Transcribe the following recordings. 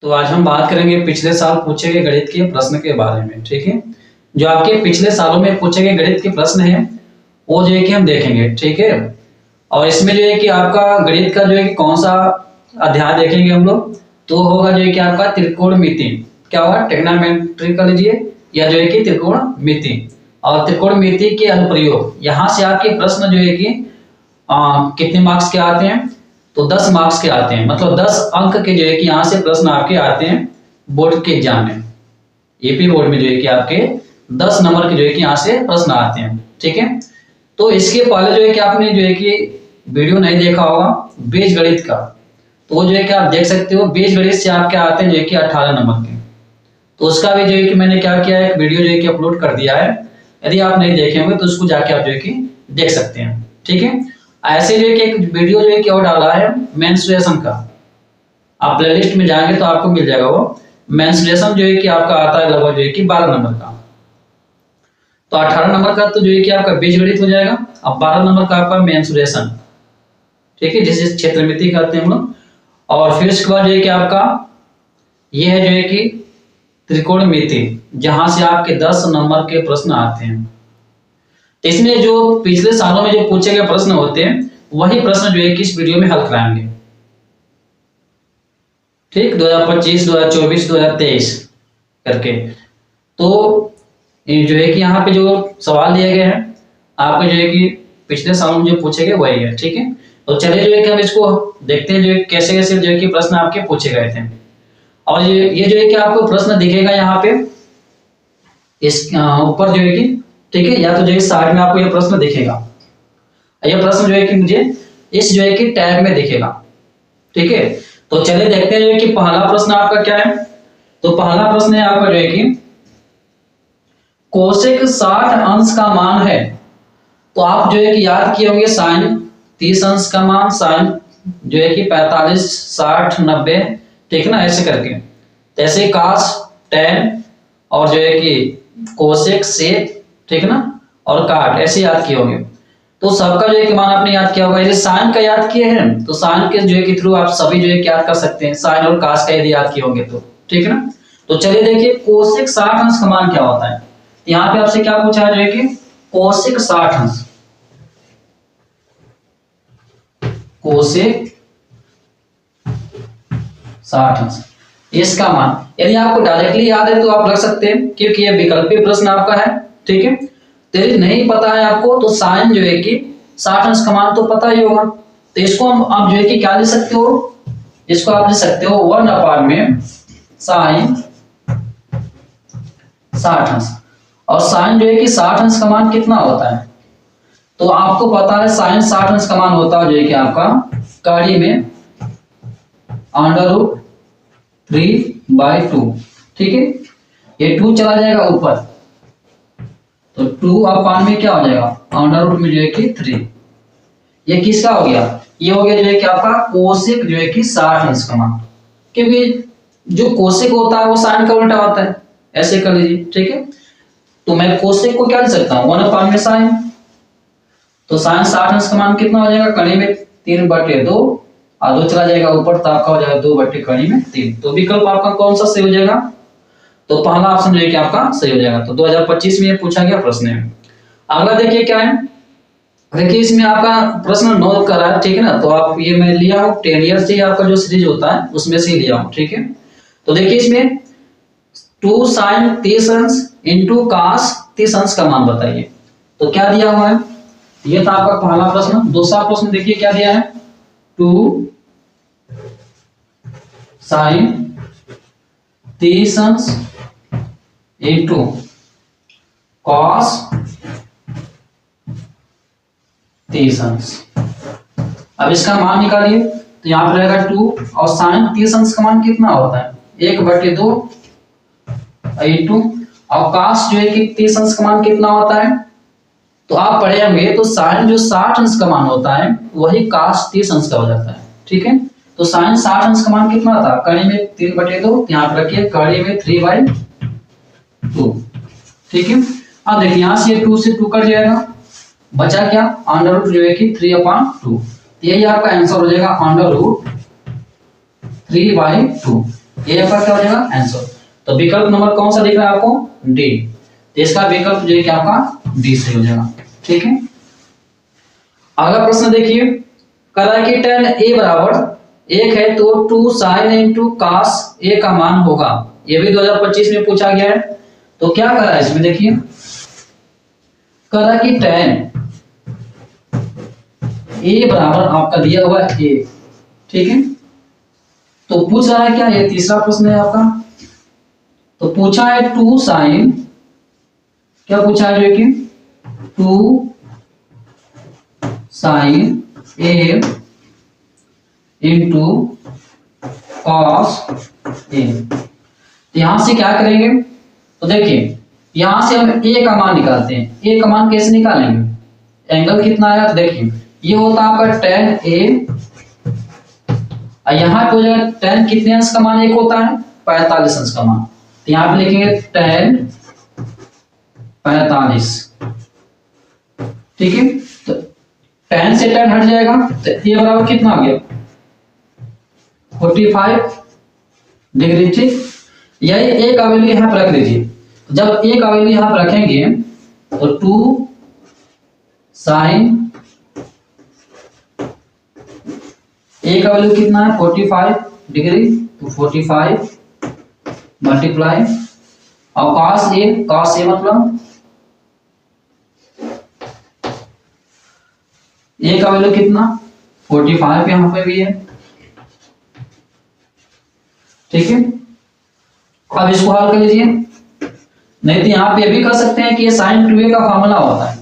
तो आज हम बात करेंगे पिछले साल पूछे गए गणित के प्रश्न के बारे में। ठीक है, जो आपके पिछले सालों में पूछे गए गणित के प्रश्न हैं वो जो है कि हम देखेंगे। ठीक है, और इसमें जो है कि आपका गणित का जो है कि कौन सा अध्याय देखेंगे हम लोग, तो होगा जो है कि आपका त्रिकोणमिति। क्या होगा? ट्रिग्नोमेट्री कर लीजिए, या जो है कि त्रिकोणमिति। और त्रिकोणमिति के अनुप्रयोग, यहाँ से आपके प्रश्न जो है कि कितने मार्क्स के आते हैं, तो 10 मार्क्स के आते हैं। मतलब 10 अंक के जो है कि यहाँ से प्रश्न आपके आते हैं बोर्ड के एग्जाम में। एपी बोर्ड में जो है कि आपके 10 नंबर के जो है कि यहाँ से प्रश्न आते हैं। ठीक है, तो इसके पहले जो है कि आपने जो है कि वीडियो नहीं देखा होगा बीजगणित का, तो वो जो है कि आप देख सकते हो। बीजगणित से आपके आते हैं जो है कि 18 नंबर के, तो उसका भी जो है कि मैंने क्या किया है, एक वीडियो जो है कि अपलोड कर दिया है। यदि आप नहीं देखे होंगे तो उसको जाके आप जो है कि देख सकते हैं। ठीक है, ऐसे जो है कि एक वीडियो जो है कि और डाला है मेंस्ट्रुएशन का, आप प्लेलिस्ट में जाएंगे तो आपको मिल जाएगा। वो मेंस्ट्रुएशन जो है कि आपका आता है लगभग जो है कि 12 नंबर का, तो 18 नंबर का तो जो है कि आपका बीजगणित हो जाएगा, अब 12 नंबर का आपका मेंस्ट्रुएशन। ठीक है, जिसे क्षेत्रमिति कहते हैं हम लोग। और फिर उसके बाद जो है कि आपका ये है जो है कि त्रिकोणमिति, जहां से आपके 10 नंबर के प्रश्न आते हैं। इसमें जो पिछले सालों में जो पूछे गए प्रश्न होते हैं वही प्रश्न जो है कि इस वीडियो में हल कराएंगे। ठीक, 2025, 2024, 2023 करके। तो जो है कि यहाँ पे जो सवाल दिए गए हैं आपके जो है कि पिछले सालों में जो पूछे गए वही है। ठीक है, तो चलिए जो है कि हम इसको देखते हैं जो है कैसे कैसे जो है कि प्रश्न आपके पूछे गए थे। और ये जो है कि आपको प्रश्न दिखेगा यहाँ पे इस ऊपर जो है कि, ठीक है, या तो जो है साइड में आपको ये प्रश्न दिखेगा। ये प्रश्न जो है कि मुझे इस जो है कि टैब में दिखेगा। ठीक है, तो चलिए देखते हैं जो है कि पहला प्रश्न आपका क्या है। तो पहला प्रश्न है आपका जो है कि कोसेक 60 अंश का मान है। तो आप जो है कि याद किए होंगे साइन 30 अंश का मान, साइन जो है कि 45, 60, 90, ठीक ना, ऐसे करके। जैसे कास, टैन और जो है कि कोसेक, सेक, ठीक ना, और काट, ऐसे याद किए होंगे। तो सबका जो है कि मान आपने याद किया होगा। यदि साइन का याद किए हैं तो साइन के जो है कि थ्रू आप सभी जो है कि याद कर सकते हैं, साइन और कास का यदि याद किए होंगे तो। ठीक है ना, तो चलिए देखिए कोसेक 60 अंश का मान क्या होता है। यहाँ पे आपसे क्या पूछा है जो है कि कोसेक 60 अंश, कोसेक 60 अंश इसका मान। यदि आपको डायरेक्टली याद है तो आप रख सकते हैं, क्योंकि ये विकल्पीय प्रश्न आपका है। ठीक है, तो यदि नहीं पता है आपको तो साइन जो है कि 60 अंश का मान तो पता ही होगा, तो इसको हम आप जो है कि क्या लिख सकते हो, इसको आप लिख सकते हो 1/, में साइन 60 अंश। और साइन जो है कि 60 अंश का मान कितना होता है, तो आपको पता है साइन 60 अंश का मान होता है जो है कि आपका कड़ी में √3/2। ठीक है, ये 2 चला जाएगा ऊपर, तो 2/, में क्या हो जाएगा, √, में जो है कि 3। ये किसका हो गया, ये हो गया जो है कि आपका कोसेक जो है कि 60 अंश का मान। क्योंकि जो कोसेक होता है वो साइन का उल्टा होता है, ऐसे कर लीजिए। ठीक है, तो मैं कोसेक को क्या लिख सकता हूँ, 1/, में साइन। तो साइन 60 अंश का मान कितना हो जाएगा, कड़ी में 3/2, और 2 चला जाएगा ऊपर, तो आपका हो जाएगा 2/3। तो विकल्प आपका कौन सा सही हो जाएगा, तो पहला ऑप्शन जो है कि आपका सही हो जाएगा। तो 2025 में ये पूछा गया प्रश्न है। अगला देखिए क्या है, देखिए इसमें आपका प्रश्न 9 का है। ठीक है ना, तो आप ये मैं लिया हूँ 10 ईयर से आपका जो सीरीज होता है उसमें से ही लिया हूँ। ठीक है, तो देखिए इसमें 2 साइन 30 अंश इंटू कास 30 अंश का मान बताइए। तो क्या दिया हुआ है, ये था आपका पहला प्रश्न। दूसरा प्रश्न देखिए क्या दिया है, 2 साइन 30 अंश इंटू कॉस 30 अंश। अब इसका मान निकालिए, तो यहाँ पर रहेगा 2, और साइन 30 अंश का मान कितना होता है, 1/2 इंटू, और कास जो है कि 30 अंश का मान कितना होता है, तो आप पढ़े होंगे तो साइन जो 60 अंश का मान होता है वही कास 30 अंश का हो जाता है। ठीक है, तो साइन 60 अंश का मान कितना था, कड़ी में 3/2, यहाँ पर रखिए कड़ी में 3/2। ठीक है, अब देखिए यहाँ से 2 से 2 कट जाएगा, बचा क्या, √, जो है कि 3/2। यही आपका आंसर हो जाएगा √3/2। ये आपका क्या हो जाएगा आंसर। तो विकल्प नंबर कौन सा दिख रहा है आपको, डी। तो इसका विकल्प जो है कि आपका डी सही हो जाएगा, ठीक है। अगला प्रश्न देखिए, कह रहा है कि tan a बराबर 1 है तो 2 sin into cos a का मान होगा। ये भी 2025 में पूछा गया है। तो क्या कर रहा है इसमें देखिए, कह रहा है कि tan a बराबर आपका दिया हुआ है a, ठीक है। तो पूछ रहा है क्या, ये तीसरा प्रश्न है आपका। तो पूछा है 2 sin, क्या पूछा है जो कि 2 sin a into cos a। यहां से क्या करेंगे, तो देखिए यहां से हम a का मान निकालते हैं। a का मान कैसे निकालेंगे, एंगल कितना आया, तो देखिए ये होता है आपका tan a, और यहाँ पे हो जाएगा tan कितने अंश का मान, एक होता है 45 अंश का मान। तो यहाँ पे लिखेंगे tan 45, ठीक है। तो tan से tan हट जाएगा, तो ये बराबर कितना आ गया 45 डिग्री, ठीक। यही एक का वैल्यू यहाँ पर रख दीजिए। जब एक का वैल्यू यहाँ पर रखेंगे तो 2 sin ए का वैल्यू कितना है 45 डिग्री, तो 45 मल्टीप्लाई और cos ए मतलब ए का वैल्यू कितना 45 यहां पे भी है, ठीक है। अब इसको हल कर लीजिए, नहीं तो यहां पे भी कर सकते हैं कि ये sin 2a का फार्मूला होता है,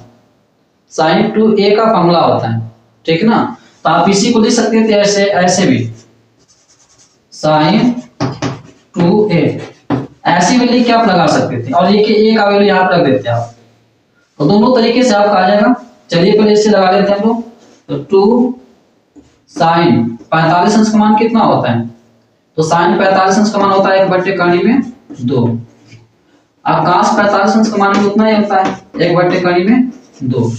sin 2a का फार्मूला होता है, ठीक ना। तो आप इसी को लिख सकते थे ऐसे, ऐसे भी sin 2a ऐसी भी लिख के आप लगा सकते थे, और ये कि a का वैल्यू यहां पर रख देते आप। तो दोनों तरीके से आपका आ जाएगा। चलिए पहले इससे लगा लेते हैं हम लोग। तो 2 sin 45 अंश का मान कितना होता है, तो sin 45 अंश का मान होता है 1/2 में 2। अब cos 45 अंश का मान भी उतना ही होता है 1/2 में 2।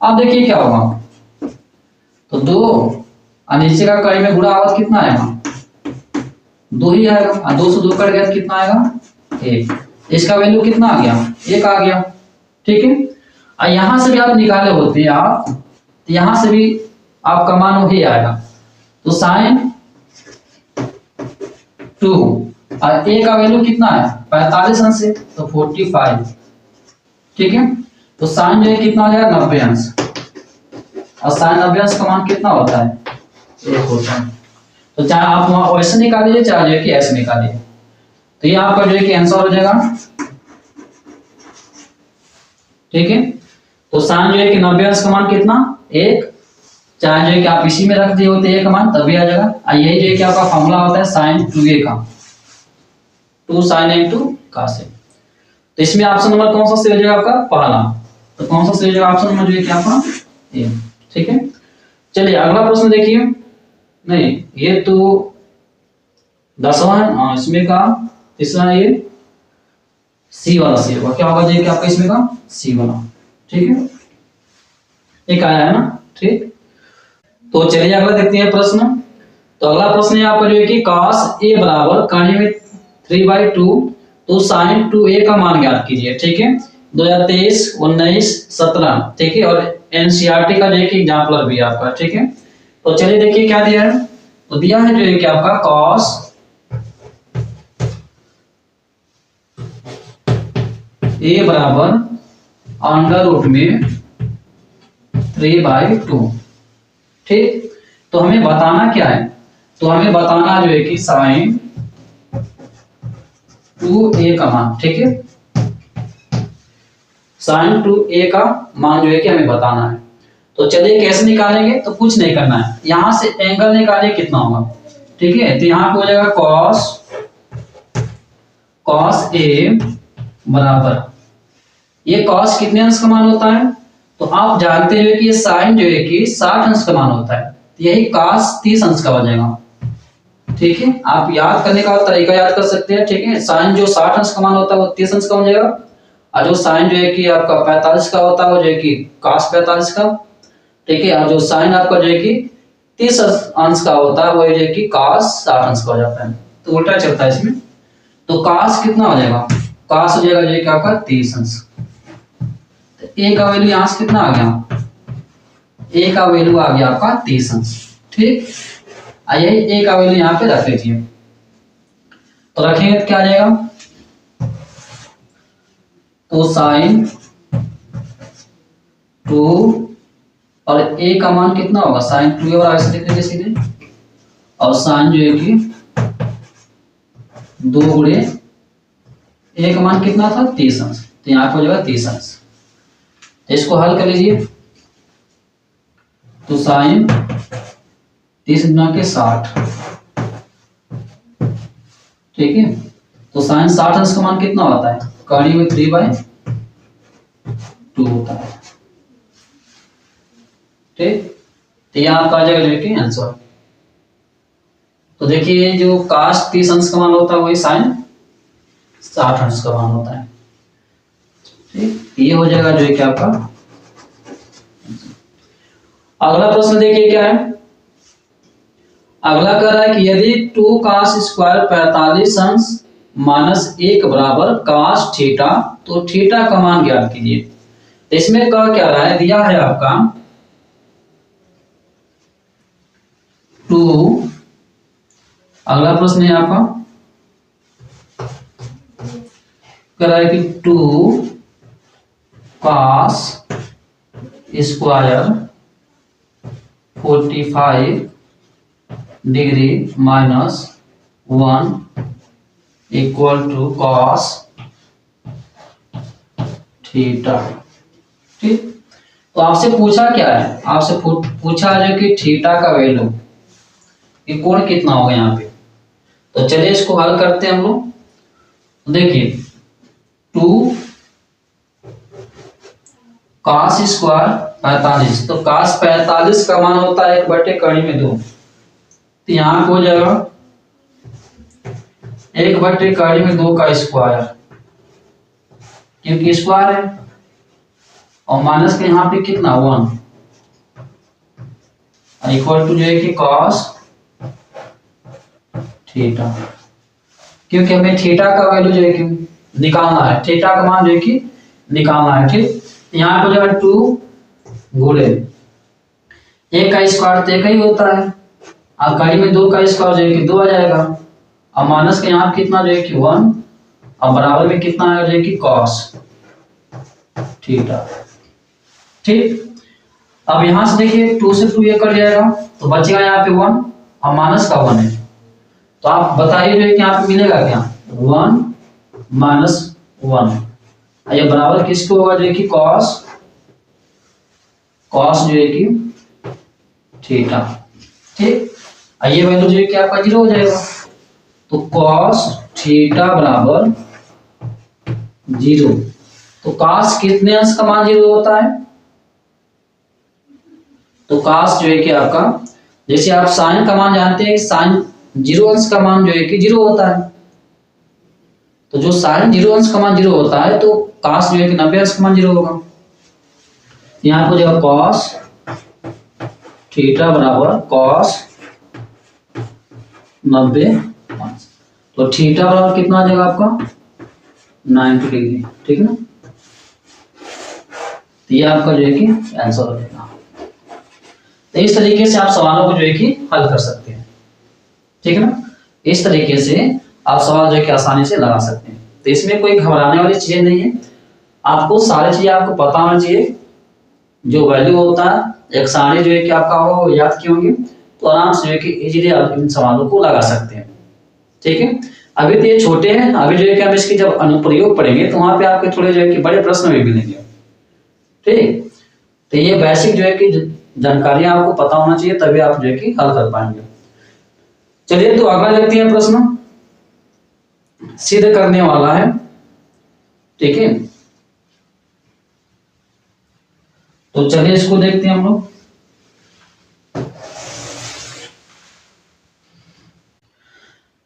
अब देखिए क्या होगा, तो 2 और नीचे का कड़ी में गुणा आवाज कितना आएगा 2 ही आएगा, और 2 से 2 कट गया तो कितना आएगा 1। इसका वैल्यू कितना आ गया 1 आ गया, ठीक है। और यहां से भी आप निकाले होते हैं आप, तो यहां से भी आपका मान वही आएगा। तो sin 2 और a का वैल्यू कितना है 45 अंश है, तो 45, ठीक है। तो sin जो है कितना आ जाएगा 90 अंश, और sin 90 अंश का मान कितना होता है 1 होता है। तो चाहे आप वहां ऐसे निकालिए, चाहे जो है कि ऐसे निकालिए। तो ये आपका जो है कि आंसर हो जाएगा, ठीक है। तो sin जो है कि 90 अंश का मान कितना 1, चाहे जो है कि आप इसी में रख दिए होते एक मान तब भी आ जाएगा। और यही जो है कि आपका फॉर्मूला होता है sin 2a का, 2 sin into cos a। तो इसमें ऑप्शन नंबर कौन सा सही हो जाएगा आपका पहला। तो कौन सा सही हो जाएगा ऑप्शन नंबर जो है कि आपका ए, ठीक है। चलिए अगला प्रश्न देखिए, नहीं ये तो 10वां है, इसमें का तीसरा ये सी वाला सी होगा, क्या होगा जी आपका इसमें का सी वाला, ठीक है। एक आया है ना, ठीक। तो चलिए अगला देखते हैं प्रश्न। तो अगला प्रश्न है आपका जो है कि cos a बराबर कहानी में 3/2, तो sin 2a का मान ज्ञात कीजिए, ठीक है। 2023, 19, 17, ठीक है। और एनसीईआरटी का जो है कि एग्जाम्पलर भी है आपका, ठीक है। तो चलिए देखिए क्या दिया है। तो दिया है जो है कि आपका cos a बराबर अंडर में 3/2, ठीक। तो हमें बताना क्या है, तो हमें बताना जो है कि sin 2a का मान, ठीक है। sin 2a का मान जो है कि हमें बताना है। तो चलिए कैसे निकालेंगे, तो कुछ नहीं करना है, यहां से एंगल निकालिए कितना होगा, ठीक है। तो यहां पे हो जाएगा cos a बराबर, ये cos कितने अंश का मान होता है, तो आप जानते हो कि ये sin जो है कि 60 अंश का मान होता है, तो यही cos 30 अंश का हो जाएगा, ठीक है। आप याद करने का तरीका याद कर सकते हैं, ठीक है। sin जो 60 अंश का मान होता है वो 30 अंश का हो जाएगा, और जो sin जो है कि आपका 45 का होता है वो जो है कि cos 45 का, ठीक है। और जो sin आपका जो है कि 30 अंश का होता है वो जो है कि cos 60 अंश का हो जाता है, तो उल्टा चलता है इसमें। तो काश कितना हो जाएगा, काश हो जाएगा जो क्या आपका 30 अंश। तो ए का वैल्यू यहां से कितना आ गया, ए का वैल्यू आ गया आपका 30 अंश। ठीक, आइए ए का वैल्यू यहाँ पे रख लीजिए। तो रखेंगे तो क्या आ जाएगा, तो साइन 2 और ए का मान कितना होगा, साइन 2 और ऐसे लिख लीजिए सीधे, और साइन जो है कि 2 गुणे ए का मान कितना था 30 अंश, तो यहाँ पे हो जाएगा 30 अंश। तो इसको हल कर लीजिए, तो साइन 30 गुना के 60, ठीक है। तो साइन 60 अंश का मान कितना होता है, कड़ी में 3/2 होता है। ठीक, तो ये आपका आ जाएगा लेके आंसर। तो देखिए जो काश 30 अंश का मान होता है वही साइन 60 अंश का मान होता है। ठीक, ये हो जाएगा जो है क्या आपका। अगला प्रश्न देखिए क्या है, अगला कह रहा है कि यदि 2 काश स्क्वायर 45 अंश माइनस 1 बराबर काश थीटा, तो थीटा का मान ज्ञात कीजिए। तो इसमें कह क्या रहा है, दिया है आपका 2, अगला प्रश्न है आपका कह रहा है कि 2 cos square 45 degree minus 1 equal to cos theta. ठीक, तो आपसे पूछा क्या है, आपसे पूछा है कि थीटा का वैल्यू, ये कोण कितना होगा यहाँ पे। तो चलिए इसको हल करते हैं हम लोग। तो देखिए 2 काश स्क्वायर 45, तो काश 45 का मान होता है 1/2। तो यहाँ हो जाएगा 1/2 का स्क्वायर, क्योंकि स्क्वायर है, और माइनस के यहाँ पे कितना 1 इक्वल टू जो है कि कॉस थीटा, क्योंकि हमें थीटा का वैल्यू जो है कि निकालना है, थीटा का मान जो है कि निकालना है। ठीक, यहाँ पे जो है 2 गुणे 1 का स्क्वायर तो 1 ही होता है, और कड़ी में 2 का स्क्वायर जो है कि 2 आ जाएगा, और माइनस के यहाँ कितना जो है कि 1, और बराबर में कितना आएगा जो है कि कॉस थीटा। ठीक, अब यहां से देखिए 2 से 2 ये कट जाएगा, तो बचेगा यहाँ पे 1, और माइनस का 1 है। तो आप बताइए जो है कि यहाँ पे मिलेगा क्या, 1 माइनस 1, ये बराबर किसको होगा जो है कि कॉस जो है कि थीटा। ठीक, ये वैल्यू जो है कि आपका 0 हो जाएगा, तो कॉस थीटा बराबर 0। तो कॉस कितने अंश का मान 0 होता है, तो कॉस जो है कि आपका, जैसे आप साइन का मान जानते हैं, साइन 0 अंश का मान जो है कि 0 होता है, तो जो साइन 0 अंश का मान 0 होता है, तो कॉस जो है कि 90 अंश का मान 0 होगा। यहाँ पर जाएगा कॉस थीटा बराबर कॉस 90 अंश, तो थीटा बराबर कितना आ जाएगा आपका 90 डिग्री। ठीक है ना, तो ये आपका जो है कि आंसर हो जाएगा। तो इस तरीके से आप सवालों को जो है कि हल कर सकते हैं। ठीक है ना, इस तरीके से आप सवाल जो है कि आसानी से लगा सकते हैं। तो इसमें कोई घबराने वाली चीजें नहीं है, आपको सारी चीजें आपको पता होना चाहिए। जो वैल्यू होता है एक सारणी जो है कि आपका होगा वो याद किए होंगे, तो आराम से जो है कि इजीली आप इन सवालों को लगा सकते हैं। ठीक है, अभी तो ये छोटे हैं, अभी जो है कि हम इसकी जब अनुप्रयोग पढ़ेंगे तो वहां पे आपके थोड़े जो है कि बड़े प्रश्न भी मिलेंगे। ठीक, तो ये बेसिक जो है कि जानकारियां आपको पता होना चाहिए, तभी आप जो है कि हल कर पाएंगे। चलिए तो अगला देखते हैं प्रश्न, सिद्ध करने वाला है। ठीक है, तो चलिए इसको देखते हैं हम लोग।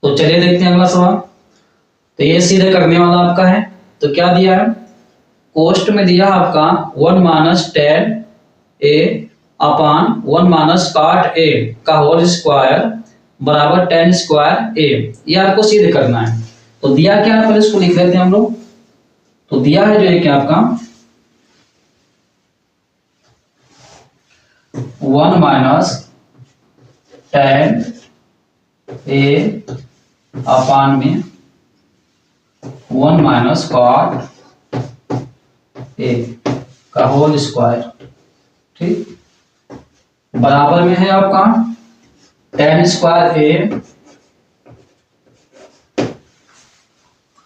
तो चलिए देखते हैं अगला सवाल। तो ये सिद्ध करने वाला आपका है, तो क्या दिया है, कोष्ट में दिया आपका 1 minus tan a upon 1 minus cot a का होल स्क्वायर बराबर टेन स्क्वायर ए, ये आपको सिद्ध करना है। तो दिया क्या है, पहले इसको लिख लेते हैं हम लोग। तो दिया है जो है कि आपका 1 माइनस टेन ए अपान में 1 माइनस कॉट ए का होल स्क्वायर, ठीक, बराबर में है आपका टेन स्क्वायर ए।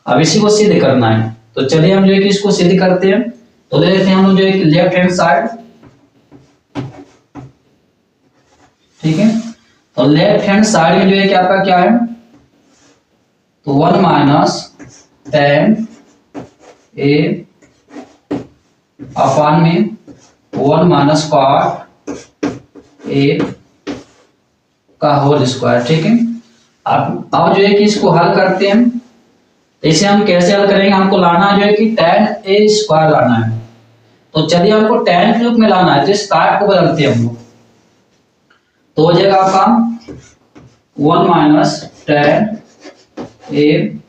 अब इसी को सिद्ध करना है, तो चलिए हम जो है कि इसको सिद्ध करते हैं। तो ले लेते हैं हम लोग जो है कि लेफ्ट हैंड साइड, ठीक है। तो लेफ्ट हैंड साइड में जो है कि आपका क्या है, तो 1 माइनस टेन ए अपान में 1 माइनस कॉट ए का होल स्क्वायर, ठीक है। अब जो है कि इसको हल करते हैं। इसे हम कैसे हल करेंगे, हमको लाना जो है कि tan ए स्क्वायर लाना है। तो चलिए हमको tan के रूप में लाना है, तो इस कार्ड को बदलते हैं हम लोग। तो हो जाएगा आपका 1 माइनस tan ए,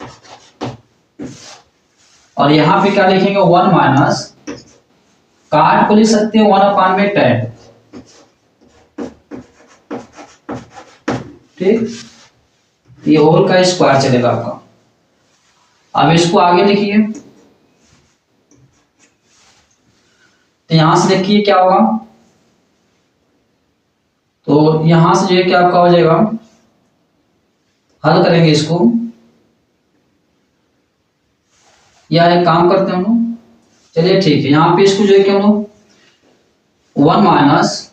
और यहां पे क्या लिखेंगे 1 माइनस, कार्ड को लिख सकते हैं 1 अपान में tan, ठीक, ये होल का स्क्वायर चलेगा आपका। अब इसको आगे लिखिए, तो यहां से देखिए क्या होगा, तो यहां से जो है कि आपका हो जाएगा, हल करेंगे इसको, या एक काम करते हैं हम लोग, चलिए ठीक है, यहां पे इसको जो है कि हम लोग 1 माइनस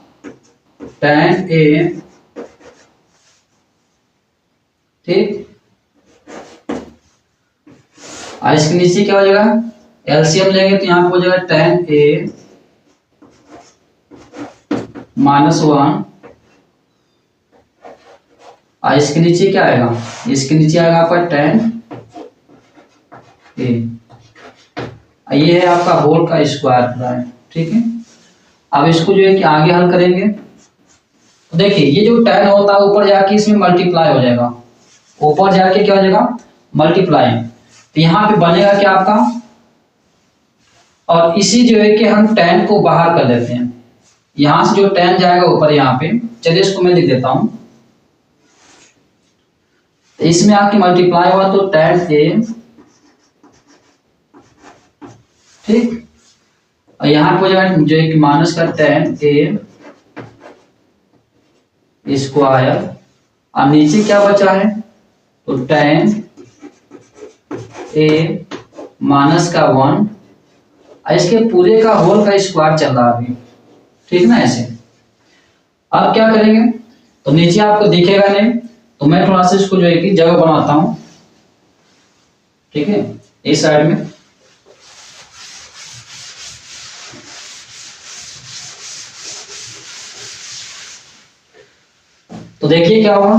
tan ए, ठीक, और इसके नीचे क्या हो जाएगा, एलसीएम लेंगे तो यहां पे हो जाएगा tan ए माइनस 1, और इसके नीचे क्या आएगा, इसके नीचे आएगा आपका tan ए, ये है आपका होल का स्क्वायर पूरा है, ठीक है। अब इसको जो है कि आगे हल करेंगे, तो देखिए ये जो tan होता है ऊपर जाके इसमें मल्टीप्लाई हो जाएगा, ऊपर जाके क्या हो जाएगा मल्टीप्लाई, तो यहाँ पे बनेगा क्या आपका, और इसी जो है कि हम tan को बाहर कर लेते हैं, यहां से जो tan जाएगा ऊपर यहाँ पे, चलिए इसको मैं लिख देता हूं, तो इसमें आके मल्टीप्लाई हुआ तो tan ए, ठीक, और यहाँ पे हो जाएगा जो है कि माइनस का tan ए स्क्वायर, और नीचे क्या बचा है, तो tan ए माइनस का 1, इसके पूरे का होल का स्क्वायर चल रहा है अभी, ठीक ना, ऐसे। अब क्या करेंगे, तो नीचे आपको दिखेगा नहीं, तो मैं थोड़ा सा इसको जो है कि जगह बनाता हूं, ठीक है, इस साइड में। तो देखिए क्या होगा,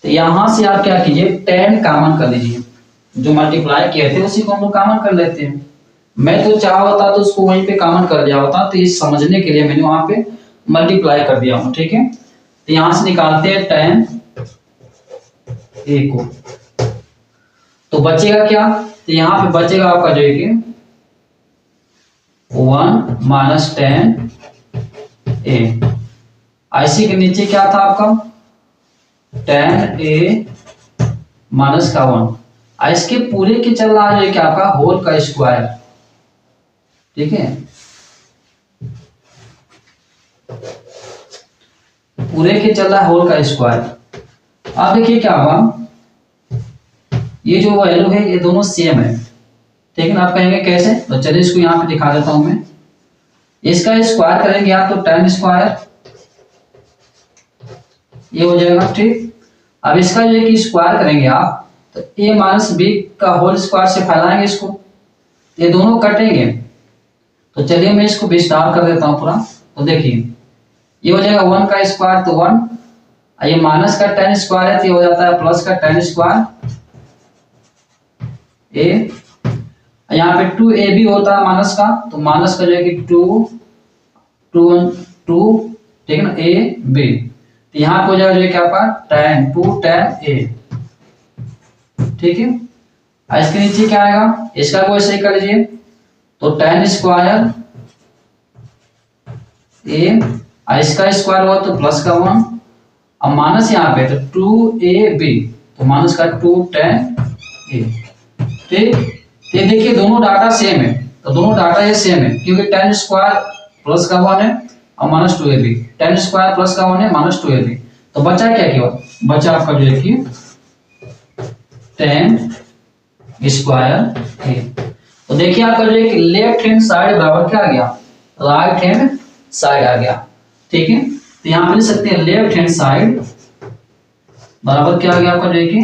तो यहां से आप क्या कीजिए, tan कॉमन कर लीजिए, जो मल्टीप्लाई किए थे उसी को हम लोग कॉमन कर लेते हैं। मैं तो चाह होता तो उसको वहीं पे कॉमन कर दिया होता, तो ये समझने के लिए मैंने वहां पे मल्टीप्लाई कर दिया हूं, ठीक है। तो यहां से निकालते हैं tan ए को, तो बचेगा क्या, तो यहां पे बचेगा आपका जो है कि 1 माइनस tan ए, इसी के नीचे क्या था आपका tan ए माइनस का 1, इसके पूरे के चल रहा है क्या आपका होल का स्क्वायर, ठीक है, पूरे के चल रहा है होल का स्क्वायर। अब देखिए क्या होगा, ये जो वैल्यू है ये दोनों सेम है, लेकिन आप कहेंगे कैसे, तो चलिए इसको यहाँ पे दिखा देता हूं मैं। इसका स्क्वायर करेंगे आप तो tan स्क्वायर ये हो जाएगा, ठीक। अब इसका जो है कि स्क्वायर करेंगे आप, तो a माइनस बी का होल स्क्वायर से फैलाएंगे इसको, ये दोनों कटेंगे। तो चलिए मैं इसको विस्तार कर देता हूं पूरा, तो देखिए ये हो जाएगा 1 का स्क्वायर तो 1, ये माइनस का tan स्क्वायर है तो ये हो जाता है प्लस का tan स्क्वायर ए, यहाँ पे 2ab होता है माइनस का, तो माइनस का जो है कि 2 2 2 ठीक है ना, ए बी। तो यहाँ पे हो जाएगा जो है क्या आपका tan 2 tan a, ठीक है। और इसके नीचे क्या आएगा, इसका को ऐसे कर लीजिए, तो tan स्क्वायर a, इसका स्क्वायर हुआ तो प्लस का 1, अब माइनस यहाँ पे तो 2ab, तो माइनस का 2 tan a, ठीक। तो ये देखिए दोनों डाटा सेम है, तो दोनों डाटा ये सेम है क्योंकि tan स्क्वायर प्लस का 1 है और minus 2ab, tan square plus का 1 है माइनस 2ab, तो बचा क्या क्या, बचा आपका जो है कि tan स्क्वायर a। तो देखिए आपका जो है कि लेफ्ट हैंड साइड बराबर क्या आ गया, राइट हैंड साइड आ गया, ठीक है। तो यहाँ पे लिख सकते हैं लेफ्ट हैंड साइड बराबर क्या आ गया आपका जो है कि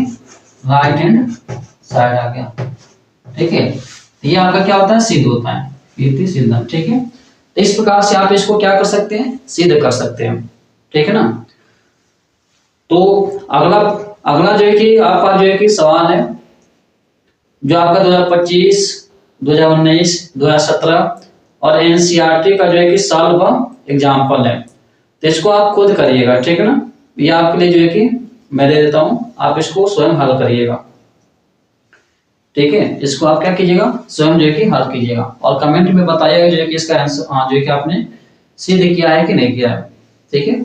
राइट हैंड साइड आ गया, ठीक है। ये आपका क्या होता है, सिद्ध होता है, ये सिद्ध, ठीक है। तो इस प्रकार से आप इसको क्या कर सकते हैं, सिद्ध कर सकते हैं, ठीक है ना। तो अगला अगला जो है कि आपका जो है कि सवाल है जो आपका 2025, 2019, 2017 और एनसीईआरटी का जो है कि सॉल्व एग्जाम्पल है, तो इसको आप खुद करिएगा, ठीक है ना। ये आपके लिए जो है कि मैं दे देता हूं, आप इसको स्वयं हल करिएगा, ठीक है। इसको आप क्या कीजिएगा, स्वयं जो है कि हल कीजिएगा और कमेंट में बताइएगा जो है कि इसका आंसर जो है कि आपने सिद्ध किया है कि नहीं किया है, ठीक है।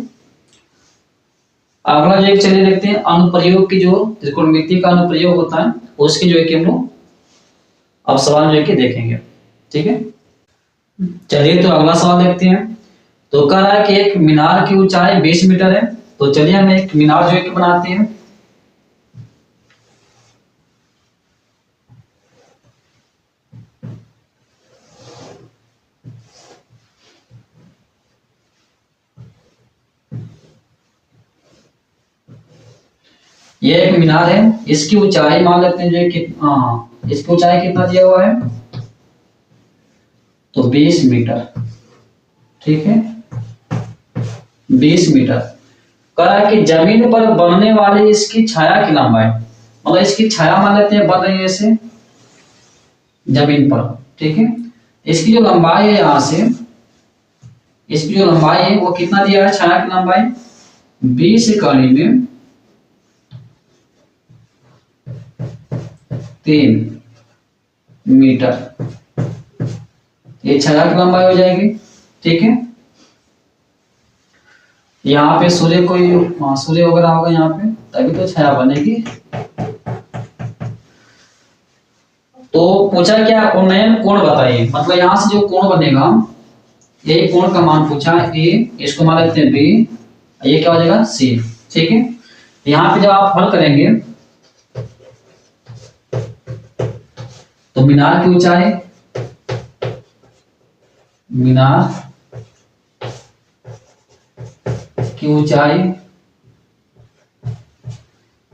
अगला जो है चलिए देखते हैं अनुप्रयोग की, जो त्रिकोणमिति का अनुप्रयोग होता है उसकी जो है कि हम लोग अब सवाल जो है कि देखेंगे, ठीक है। चलिए तो अगला सवाल देखते हैं। तो कह रहा है कि एक मीनार की ऊंचाई 20 मीटर है, तो चलिए हम एक मीनार जो है कि बनाते हैं। ये एक मीनार है, इसकी ऊंचाई मान लेते हैं जो है कि इसकी ऊंचाई कितना दिया हुआ है, तो 20 मीटर, ठीक है, 20 मीटर। कह रहा है कि जमीन पर बनने वाली इसकी छाया की लंबाई, मतलब इसकी छाया मान लेते हैं बन रही है ऐसे जमीन पर, ठीक है। इसकी जो लंबाई है यहाँ से, इसकी जो लंबाई है वो कितना दिया है, छाया की लंबाई 20 कड़ी में 3 मीटर, ये छाया की लंबाई हो जाएगी, ठीक है। यहाँ पे सूर्य कोई सूर्य वगैरह होगा यहाँ पे, तभी तो छाया बनेगी। तो पूछा क्या, उन्नयन कोण बताइए, मतलब यहाँ से जो कोण बनेगा, ये कोण का मान पूछा ए, इसको मान लेते हैं बी, ये क्या हो जाएगा सी, ठीक है। यहाँ पे जब आप हल करेंगे तो मीनार की ऊंचाई, मीनार की ऊंचाई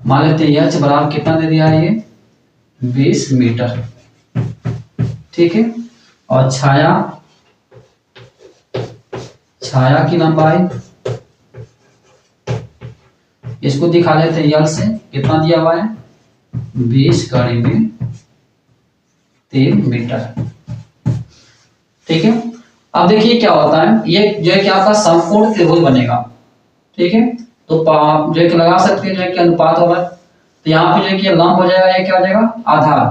मान लेते हैं एच बराबर कितना दे दिया है, ये 20 मीटर, ठीक है। और छाया, छाया की लंबाई इसको दिखा लेते हैं यल से, कितना दिया हुआ है 20 कड़ी में 3 मीटर, ठीक है। अब देखिए क्या होता है, ये जो है कि आपका समकोण त्रिभुज बनेगा, ठीक है। तो जो है कि लगा सकते हैं जो है कि अनुपात होगा, तो यहाँ पे जो है कि लंब हो जाएगा, ये क्या हो जाएगा आधार,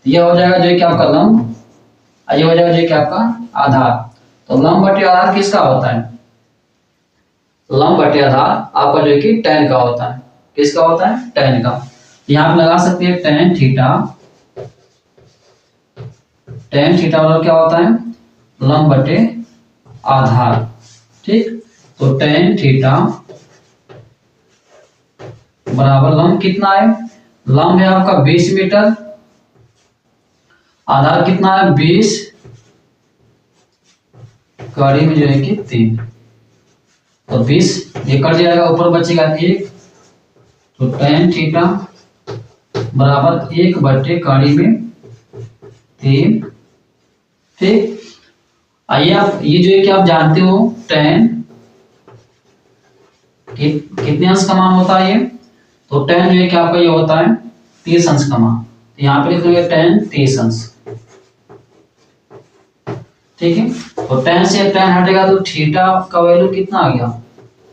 तो ये हो जाएगा जो है कि आपका लंब, ये हो जाएगा जो है कि आपका आधार। तो लंब बटे आधार किसका होता है, लंब बटे आधार आपका जो है कि tan का होता है, किसका होता है tan का। यहाँ पे लगा सकते हैं tan थीटा, tan थीटा और क्या होता है लंब बटे आधार, ठीक। तो tan थीटा बराबर लंब कितना है, लंब है आपका 20 मीटर, आधार कितना है 20 कड़ी में जो है कि 3, तो 20 ये कट जाएगा, ऊपर बचेगा 1, तो tan थीटा बराबर 1 बटे कड़ी में 3, ठीक। आइए आप ये जो है कि आप जानते हो tan कितने अंश का मान होता है, ये तो tan जो है कि आपका ये होता है 30 अंश का मान, तो यहाँ पे लिख लेंगे tan 30 अंश, ठीक है। तो tan से tan हटेगा तो थीटा का वैल्यू कितना आ गया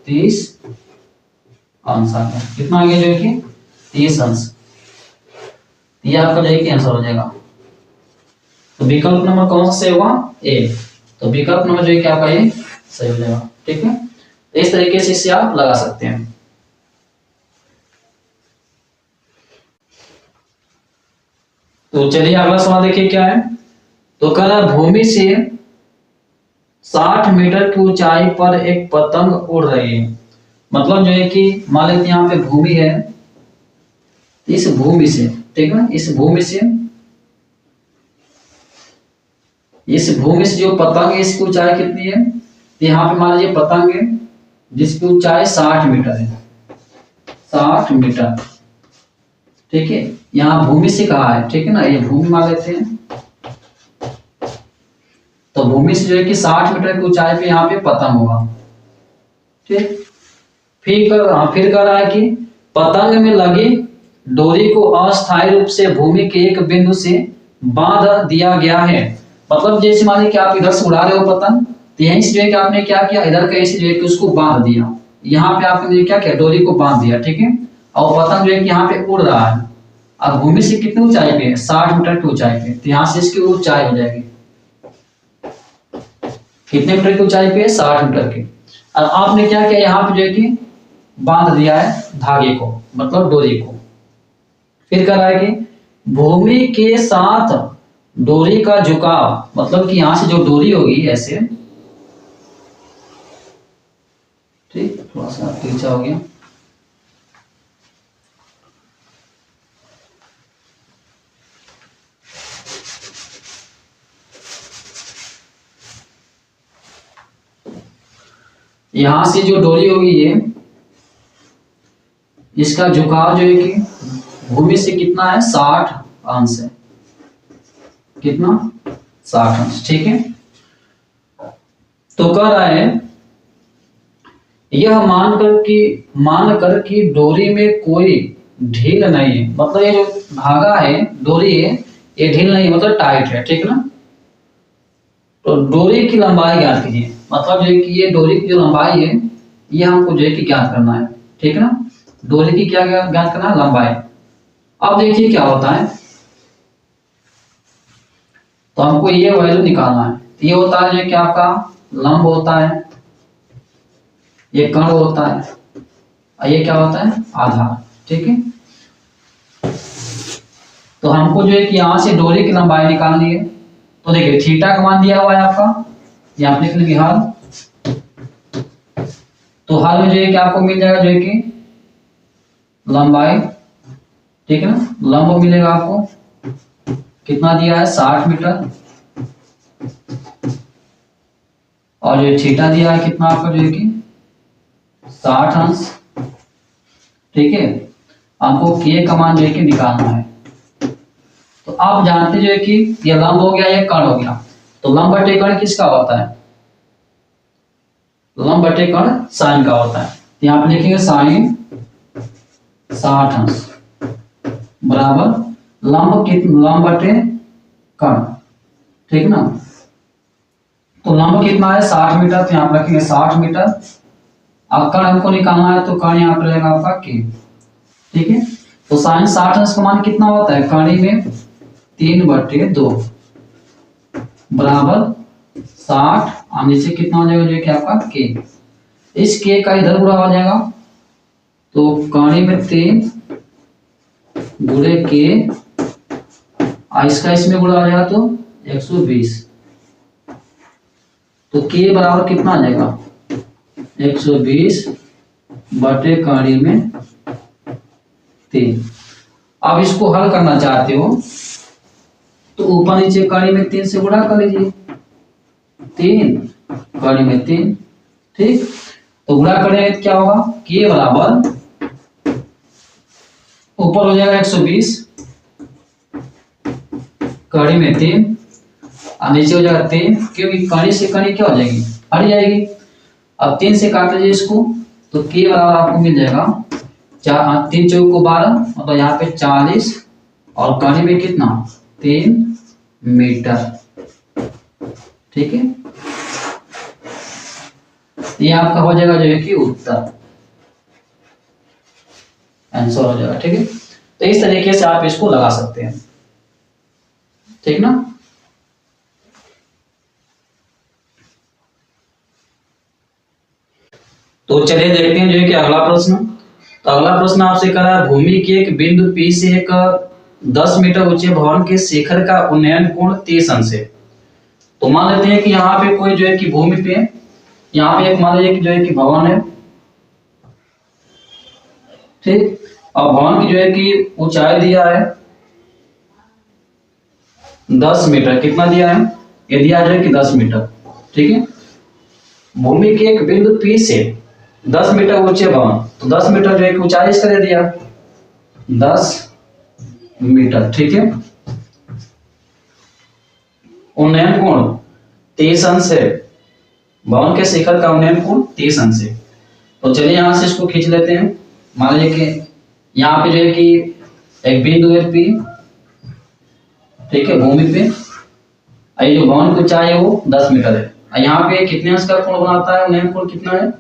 30 अंश आ गया। कितना आ गया जो है कि 30 अंश। ये आपका जो है कि आंसर हो जाएगा। तो विकल्प नंबर कौन सा सही होगा? ए। तो विकल्प नंबर जो है कि आपका ये सही हो जाएगा। ठीक है, तो इस तरीके से इसे आप लगा सकते हैं। तो चलिए अगला सवाल देखिए क्या है। तो कह रहा भूमि से 60 मीटर की ऊंचाई पर एक पतंग उड़ रही है। मतलब जो है कि मान लेते यहाँ पे भूमि है, इस भूमि से, ठीक है, इस भूमि से जो पतंग है इसकी ऊंचाई कितनी है? तो यहाँ पे मान लीजिए पतंग है जिसकी ऊंचाई 60 मीटर है, 60 मीटर। ठीक है, यहाँ भूमि से कहा है, ठीक है ना, ये भूमि मान लेते हैं। तो भूमि से जो है कि 60 मीटर की ऊंचाई पे यहाँ पे पतंग होगा। ठीक, फिर कह रहा है कि पतंग में लगी डोरी को अस्थायी रूप से भूमि के एक बिंदु से बांध दिया गया है। मतलब जैसे मान लीजिए कि आप इधर से उड़ा रहे हो पतंग, तो यहीं से जो है कि आपने क्या किया, इधर कहीं से जो है कि उसको बांध दिया। यहाँ पे आपने क्या किया, डोरी को बांध दिया। ठीक है, और पतंग जो है कि यहाँ पे उड़ रहा है। अब भूमि से कितनी ऊंचाई पे है? 60 मीटर की ऊंचाई पे। तो यहाँ से इसकी ऊंचाई हो जाएगी कितने मीटर की ऊंचाई पे है? 60 मीटर की। और आपने क्या किया, यहाँ पे जो है कि बांध दिया है धागे को, मतलब डोरी को। फिर कह रहा है कि भूमि के साथ डोरी का झुकाव, मतलब कि यहां से जो डोरी होगी ऐसे, ठीक, थोड़ा सा तिरछा हो गया। यहां से जो डोरी होगी ये, इसका झुकाव जो है कि भूमि से कितना है? 60 अंश है। कितना? 60 अंश। ठीक है, तो कह रहा है यह मानकर कि डोरी में कोई ढील नहीं है। मतलब ये जो धागा है, डोरी है, ये ढील नहीं, मतलब टाइट है। ठीक ना, तो डोरी की लंबाई ज्ञात कीजिए। मतलब जो है कि ये डोरी की जो लंबाई है ये हमको जो है कि ज्ञात करना है। ठीक ना, डोरी की क्या ज्ञात करना है? लंबाई। अब देखिए क्या होता है, तो हमको ये वैल्यू निकालना है। तो ये होता है जो कि आपका लंब होता है, ये कर्ण होता है, और ये क्या होता है? आधार। ठीक है, तो हमको जो है कि यहां से डोरी की लंबाई निकालनी है। तो देखिए थीटा का मान दिया हुआ है आपका, यहाँ पे लिख लेंगे हाल। तो हाल में जो है कि आपको मिल जाएगा जो है कि लंबाई, ठीक है ना, लंब मिलेगा आपको, कितना दिया है? 60 मीटर। और जो थीटा दिया है कितना आपका जो है कि 60 अंश। ठीक है, हमको के का मान जो है कि निकालना है। तो आप जानते जो है कि ये लंब हो गया, ये कर्ण हो गया। तो लंब बटे कर्ण किसका होता है? लंब बटे कर्ण साइन का होता है। यहाँ पे लिखेंगे साइन 60 अंश बराबर लंब बटे कर्ण। ठीक ना, तो लंब कितना है? 60 मीटर। तो यहाँ पे रखेंगे 60 मीटर। अब कर्ण हमको निकालना है, तो कर्ण यहाँ पे रहेगा आपका के। ठीक है, तो साइन 60 अंश का मान कितना होता है? कर्ण में 3/2 बराबर 60। और नीचे कितना हो जाएगा जो कि आपका के। इस के का इधर गुणा हो जाएगा, तो कर्ण में 3 गुणे के, और इसका इसमें गुणा हो जाएगा तो 120। तो के बराबर कितना आ जाएगा? 120 बटे कर्ण में 3। अब इसको हल करना चाहते हो तो ऊपर नीचे कर्ण में 3 से गुणा कर लीजिए। 3 कर्ण में 3। ठीक, तो गुणा करेंगे तो क्या होगा? के बराबर ऊपर हो जाएगा 120 कर्ण में 3, और नीचे हो जाएगा 3, क्योंकि कर्ण से कर्ण क्या हो जाएगी? हट जाएगी। अब 3 से काट लीजिए इसको, तो के बराबर आपको मिल जाएगा 3 चौक को 12, मतलब यहाँ पे 40, और कर्ण में कितना? 3 मीटर। ठीक है, ये आपका हो जाएगा जो है कि उत्तर, आंसर हो जाएगा। ठीक है, तो इस तरीके से आप इसको लगा सकते हैं। ठीक ना। तो चलिए देखते हैं जो है कि अगला प्रश्न। तो अगला प्रश्न आपसे कह रहा है भूमि के एक बिंदु P से एक 10 मीटर ऊंचे भवन के शिखर का उन्नयन कोण 30 अंश है। तो मान लेते हैं कि यहाँ पे कोई जो है कि भूमि पे यहाँ पे एक मान लीजिए कि जो है कि भवन है। ठीक, और भवन की जो है कि ऊंचाई दिया है 10 मीटर। कितना दिया है? ये दिया जो है कि 10 मीटर। ठीक है, भूमि के एक बिंदु P से 10 मीटर ऊंचे भवन, तो 10 मीटर जो है कि ऊंचाई इसका दे दिया 10 मीटर। ठीक है, उन्नयन कोण 30 अंश है, भवन के शिखर का उन्नयन कोण 30 अंश है। तो चलिए यहां से इसको खींच लेते हैं। मान लीजिए कि यहाँ पे जो है कि एक बिंदु है P, ठीक है, भूमि पे, ये जो भवन की ऊंचाई है वो 10 मीटर है। यहाँ पे कितने अंश का कोण बनाता है? उन्नयन कोण कितना है?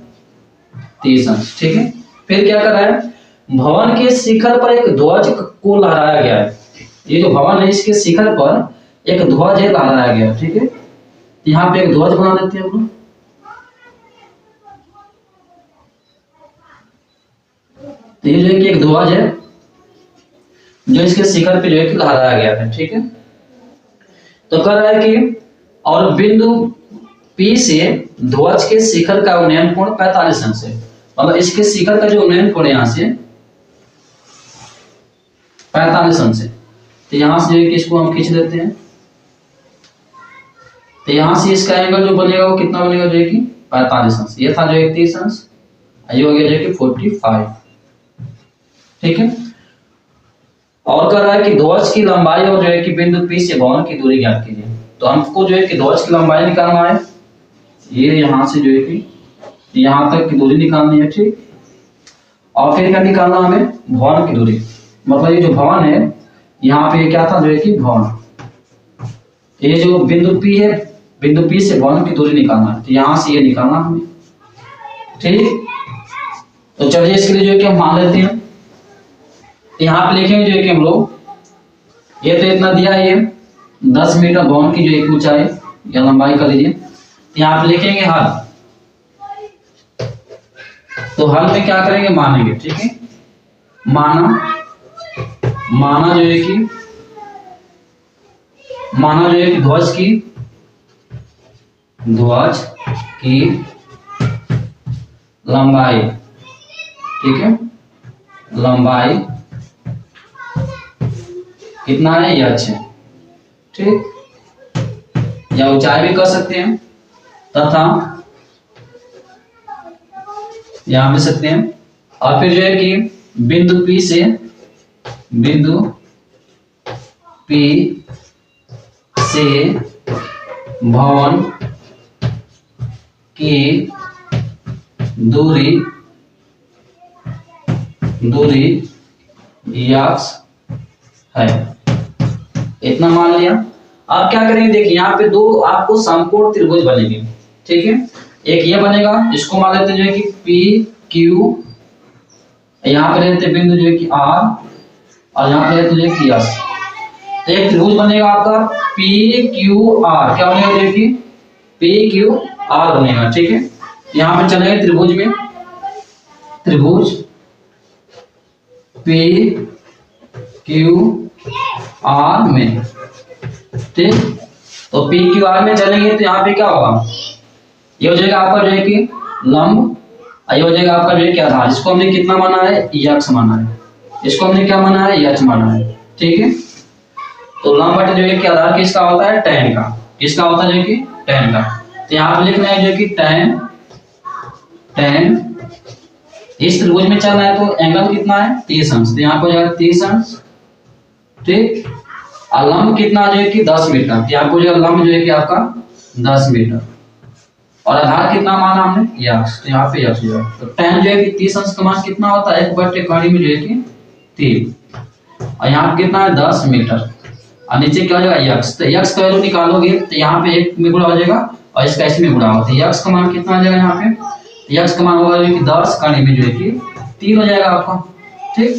30 अंश। ठीक है, फिर क्या कर रहा है? भवन के शिखर पर एक ध्वज को लहराया गया है। ये जो भवन है इसके शिखर पर एक ध्वज है लहराया गया। ठीक है, यहाँ पे एक ध्वज बना देते हैं हम लोग। तो ये जो है कि एक ध्वज है जो इसके शिखर पे जो है कि लहराया गया है। ठीक है, तो कह रहा है कि और बिंदु P से ध्वज के शिखर का उन्नयन कोण 45 अंश है। मतलब इसके शिखर का जो उन्नयन कोण यहाँ से 45 अंश है। तो यहां से जो है कि इसको हम खींच लेते हैं। तो यहां से इसका एंगल जो बनेगा वो कितना बनेगा? जो है कि 45 अंश। ये था जो है 30 अंश, ये हो गया जो है कि 45। ठीक है, और कह रहा है कि ध्वज की लंबाई और जो है कि बिंदु P से भवन की दूरी ज्ञात कीजिए। तो हमको जो है कि ध्वज की लंबाई निकालना है, ये यहां से जो है कि यहां तक की दूरी निकालनी है। ठीक, और फिर क्या निकालना हमें? भवन की दूरी। मतलब ये जो भवन है यहाँ पे क्या था? जो है कि भवन, ये जो बिंदु P है, बिंदु P से भवन की दूरी निकालना है। तो यहां से ये निकालना हमें। ठीक, तो चलिए इसके लिए जो है कि हम मान लेते हैं। यहाँ पे लिखेंगे जो है कि हम लोग, ये तो इतना दिया है, ये 10 मीटर भवन की जो एक ऊंचाई या लंबाई कर लीजिए। यहाँ पे लिखेंगे हल। तो हल में क्या करेंगे? मानेंगे। ठीक है, माना जो है कि ध्वज की लंबाई, ठीक है, लंबाई कितना है? यह है। ठीक, या ऊंचाई भी कर सकते हैं तथा यहां भी सकते हैं। और फिर जो है कि बिंदु P से भवन की दूरी x है, इतना मान लिया। अब क्या करेंगे? देखिए यहाँ पे दो आपको समकोण त्रिभुज बनेंगे। ठीक है, एक ये बनेगा, इसको मान लेते हैं जो है कि PQ, यहाँ पे लेते हैं बिंदु जो है कि R, और यहाँ पे लेते हैं जो है कि S। तो एक त्रिभुज बनेगा आपका PQR। क्या बनेगा? जो है कि PQR बनेगा। ठीक है, यहाँ पे चलेंगे त्रिभुज में, त्रिभुज PQR में। ठीक, तो PQR में चलेंगे तो यहाँ पे क्या होगा? ये हो जाएगा आपका जो है कि लंब, ये हो जाएगा आपका जो है कि आधार। इसको हमने कितना माना है? x माना है। इसको हमने क्या माना है? h माना है। ठीक है, तो लंब बटे जो है कि आधार किसका होता है? tan का। किसका होता है? जो है कि tan का। तो यहाँ पे लिखना है जो है कि tan इस त्रिभुज में चल रहा है तो एंगल कितना है? 30 अंश। तो यहाँ पर हो जाएगा 30 अंश। ठीक, और लंब कितना जो है कि 10 मीटर। तो यहाँ पर लंब जो है कि आपका 10 मीटर, और आधार कितना माना हमने? x। तो यहाँ पे x हो जाएगा। तो tan जो है कि 30 अंश का मान कितना होता है? 1/3 में जो है कि 3, और यहाँ पे कितना है? 10 मीटर, और नीचे क्या हो जाएगा? x। तो x का वैल्यू निकालोगे तो यहाँ पे 1 में गुणा हो जाएगा और इसका इसमें गुणा होगा। तो x का मान कितना आ जाएगा? यहाँ पे यक्स का मान होगा जो कि 10 कड़ी में जो है कि 3 हो जाएगा आपका। ठीक,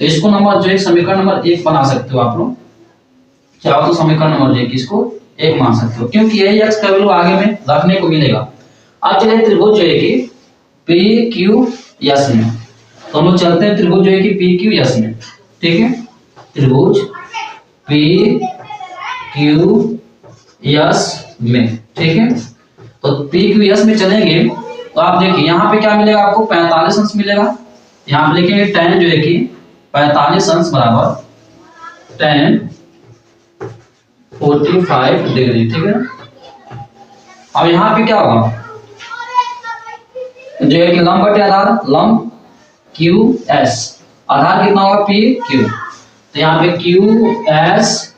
तो इसको नंबर जो है समीकरण नंबर 1 बना सकते हो आप लोग, चाहो तो समीकरण नंबर जो है कि इसको 1 मान सकते हो, क्योंकि यही यक्स का वैल्यू आगे में रखने को मिलेगा। अब चलिए त्रिभुज जो है कि पी क्यू यस में, तो हम लोग चलते हैं त्रिभुज जो है कि पी क्यू यस में। ठीक है, त्रिभुज पी क्यू यस में। ठीक है, तो पी क्यू यस में चलेंगे तो आप देखिए यहाँ पे क्या मिलेगा आपको 45 अंश मिलेगा। यहाँ पे लिखेंगे tan जो है कि 45 अंश बराबर tan 45 डिग्री। ठीक है, अब यहाँ पे क्या होगा जो है कि लंब बटे आधार, लंब क्यू एस, आधार कितना होगा पी क्यू, तो यहाँ पे क्यू एस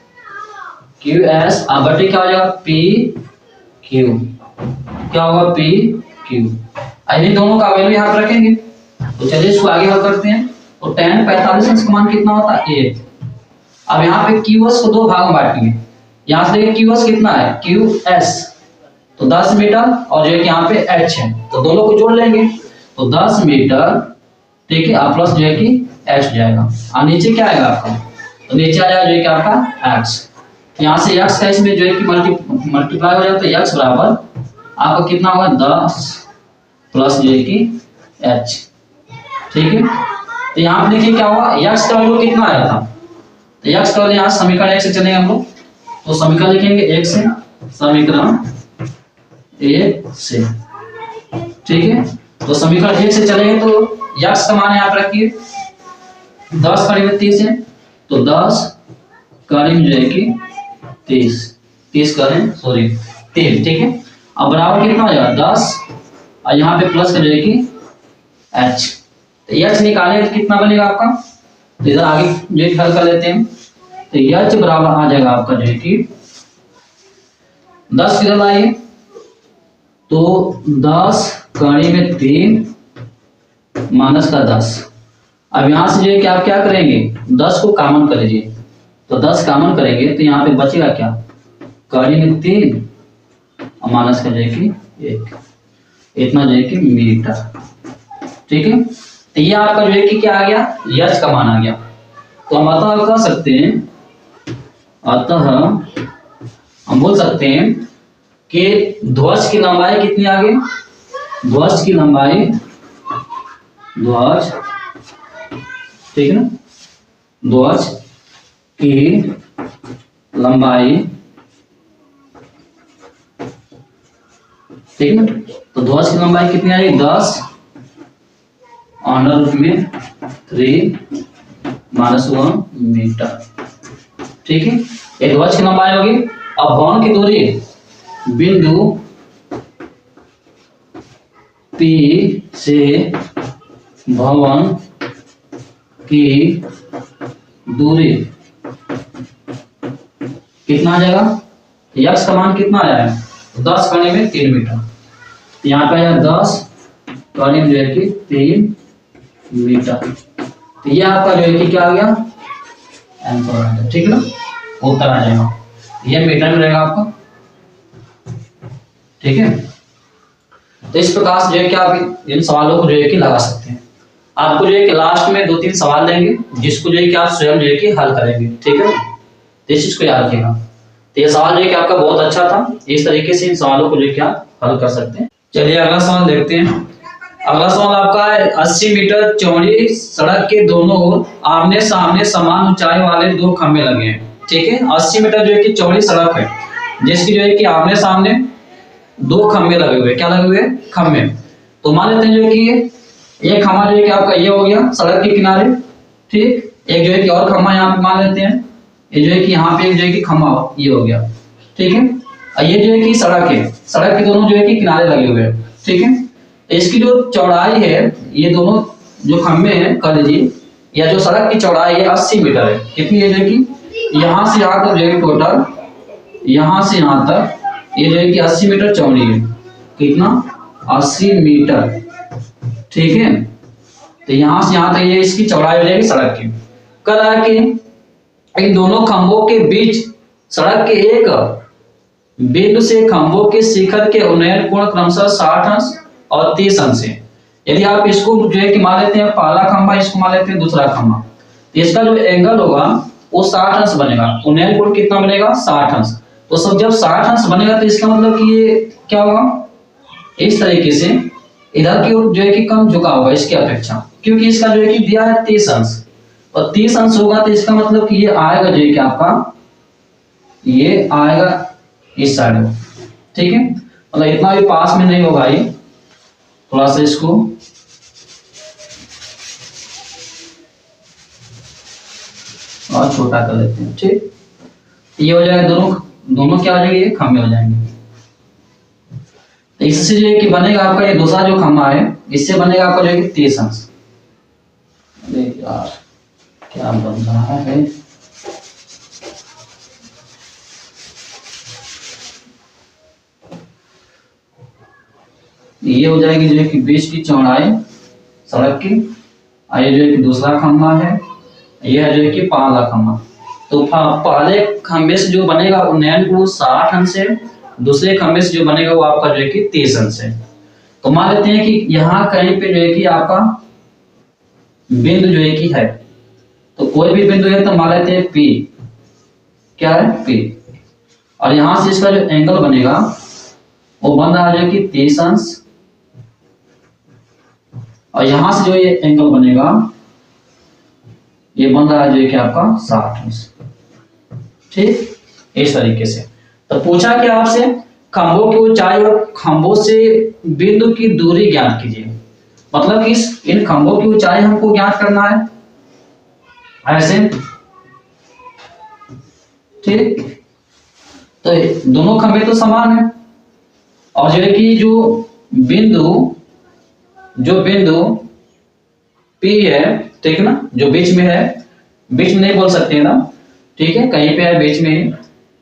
अब बटे क्या हो जाएगा पी क्यू, क्या होगा पी क्यू। इन्हीं दोनों का वैल्यू यहाँ पर रखेंगे, तो चलिए इसको आगे हल करते हैं। तो tan 45 अंश का मान कितना होता है 1। अब यहाँ पे क्यू एस को दो भाग में बांटेंगे, यहाँ से देखिए क्यू एस कितना है क्यू एस, तो 10 मीटर और जो है कि यहाँ पे h है, तो दोनों को जोड़ लेंगे तो 10 मीटर। ठीक है, और प्लस जो है कि h जाएगा, और नीचे क्या आएगा आपका, तो नीचे आ जाएगा जो है कि आपका x, यहाँ से x का इसमें जो है कि मल्टीप्लाई हो जाता है, x बराबर आपका कितना होगा 10 प्लस जो है कि h। ठीक है, तो यहाँ पे देखिए क्या हुआ, x का वैल्यू कितना आया था, तो x का वैल्यू यहाँ समीकरण 1 से चलेंगे हम लोग, तो समीकरण लिखेंगे 1 से, समीकरण 1 से। ठीक है, तो समीकरण 1 से चलेंगे तो x का मान यहाँ पर रखिए 10 कड़ी में 30 है, तो 10 कड़ी में जो है कि 30 करें सॉरी 3। ठीक है, अब बराबर कितना हो जाएगा 10 और यहाँ पे प्लस कर जो है कि h, तो h निकालें तो कितना बनेगा आपका, तो इधर आगे जो है हल कर लेते हैं, तो h बराबर आ जाएगा आपका जो है कि 10 किधर लाइए, तो 10 कड़ी में 3 माइनस का 10। अब यहाँ से जो है कि आप क्या करेंगे 10 को कॉमन कर लीजिए, तो 10 कॉमन करेंगे तो यहाँ पे बचेगा क्या, कड़ी में 3 और माइनस का जो है कि 1, इतना जो है कि मीटर। ठीक है, तो ये आपका जो है कि क्या आ गया यच का मान आ गया। तो हम अतः कह सकते हैं, अतः हम बोल सकते हैं कि ध्वज की लंबाई कितनी आ गई, ध्वज की लंबाई, ध्वज ठीक है ना, ध्वज की लंबाई ठीक है ना, तो ध्वज की लंबाई कितनी आ गई 10 अंडर रूट में 3 माइनस 1 मीटर। ठीक है, ये ध्वज की लंबाई होगी। अब भवन की दूरी बिंदु P से भवन की दूरी कितना आ जाएगा, यक्स का मान कितना आया है 10 कड़ी में 3 मीटर, तो यहाँ पे आया 10 कड़ी में जो है कि 3 मीटर, तो ये आपका जो है कि क्या आ गया आंसर आ गया। ठीक है ना, उत्तर आ जाएगा, ये मीटर में रहेगा आपका। ठीक है, तो इस प्रकार से जो है कि आप इन सवालों को जो है कि लगा सकते हैं। आपको जो है कि लास्ट में 2-3 सवाल देंगे जिसको जो है कि आप स्वयं जो है कि हल करेंगे। ठीक है, तो इस चीज को याद रखिएगा। तो ये सवाल जो है कि आपका बहुत अच्छा था, इस तरीके से इन सवालों को जो है कि आप हल कर सकते हैं। चलिए अगला सवाल देखते हैं। अगला सवाल आपका है 80 मीटर चौड़ी सड़क के दोनों ओर आमने सामने समान ऊंचाई वाले 2 खंभे लगे हैं। ठीक है, 80 मीटर जो है कि चौड़ी सड़क है जिसकी जो है कि आमने सामने 2 खंभे लगे हुए, क्या लगे हुए खंभे। तो मान लेते हैं जो है कि एक खंभा जो है कि आपका ये हो गया सड़क के किनारे, ठीक, एक जो है कि और खंभा यहाँ पे मान लेते हैं, ये जो है कि यहाँ पे एक जो है कि खंभा ये हो गया। ठीक है, और ये जो है कि सड़क है, सड़क के दोनों जो है कि किनारे लगे हुए हैं। ठीक है, इसकी जो चौड़ाई है, ये दोनों जो खंभे हैं कर लीजिए, या जो सड़क की चौड़ाई है 80 मीटर है। कितनी है जो है कि यहाँ से यहाँ तक जो है टोटल, यहाँ से यहाँ तक ये जो है कि 80 मीटर चौड़ी है। कितना 80 मीटर। ठीक है, तो यहाँ से यहाँ तक ये इसकी चौड़ाई हो जाएगी सड़क की। कह रहा है कि इन दोनों खंभों के बीच सड़क के एक बिंदु से खंभों के शिखर के उन्नयन कोण क्रमशः 60 अंश और 30 अंश है। यदि आप इसको जो है कि मान लेते हैं पहला खंभा, इसको मान लेते हैं दूसरा खंभा, तो इसका जो एंगल होगा वो 60 अंश बनेगा। उन्नयन कोण कितना बनेगा? 60 अंश। तो सब जब 60 अंश बनेगा तो इसका मतलब कि ये क्या होगा, इस तरीके से इधर की ओर जो है कि कम झुका होगा इसकी अपेक्षा, क्योंकि इसका जो है कि दिया है 30 अंश, और 30 अंश होगा तो इसका मतलब कि ये आएगा जो है कि आपका ये आएगा इस साइड में, ठीक है। मतलब इतना भी पास में नहीं होगा, ये थोड़ा सा इसको और छोटा कर लेते हैं, ठीक। ये हो जाएगा, दोनों क्या हो जाएंगे, ये खंभे हो जाएंगे। तो इससे जो है कि बनेगा आपका ये दूसरा जो खंभा है, इससे बनेगा आपका जो है कि 30 अंश। यार क्या बन रहा है, ये हो जाएगी जो है कि बीच की चौड़ाई सड़क की, और ये जो है कि दूसरा खंभा है, ये है जो है कि पहला खंभा। तो पहले खंभे से जो बनेगा उन्नयन कोण 60 अंश है, दूसरे खंभे से जो बनेगा वो आपका जो है कि 30 अंश है। तो मान लेते हैं कि यहाँ कहीं पे जो है कि आपका बिंदु जो है कि है, तो कोई भी बिंदु है तो मान लेते हैं P, क्या है P, और यहां से इसका जो एंगल बनेगा वो बन रहा है कि 30 अंश, और यहां से जो ये एंगल बनेगा ये बन रहा है जो है कि आपका 60 अंश, ठीक, इस तरीके से। तो पूछा कि आपसे खंभों की ऊंचाई और खंभों से बिंदु की दूरी ज्ञात कीजिए। मतलब कि इन खंभों की ऊंचाई हमको ज्ञात करना है ऐसे, ठीक। तो दोनों खंभे तो समान है, और जो है कि जो बिंदु P है, ठीक ना, जो बीच में है, बीच में नहीं बोल सकते ना, ठीक है, कहीं पे है बीच में ही,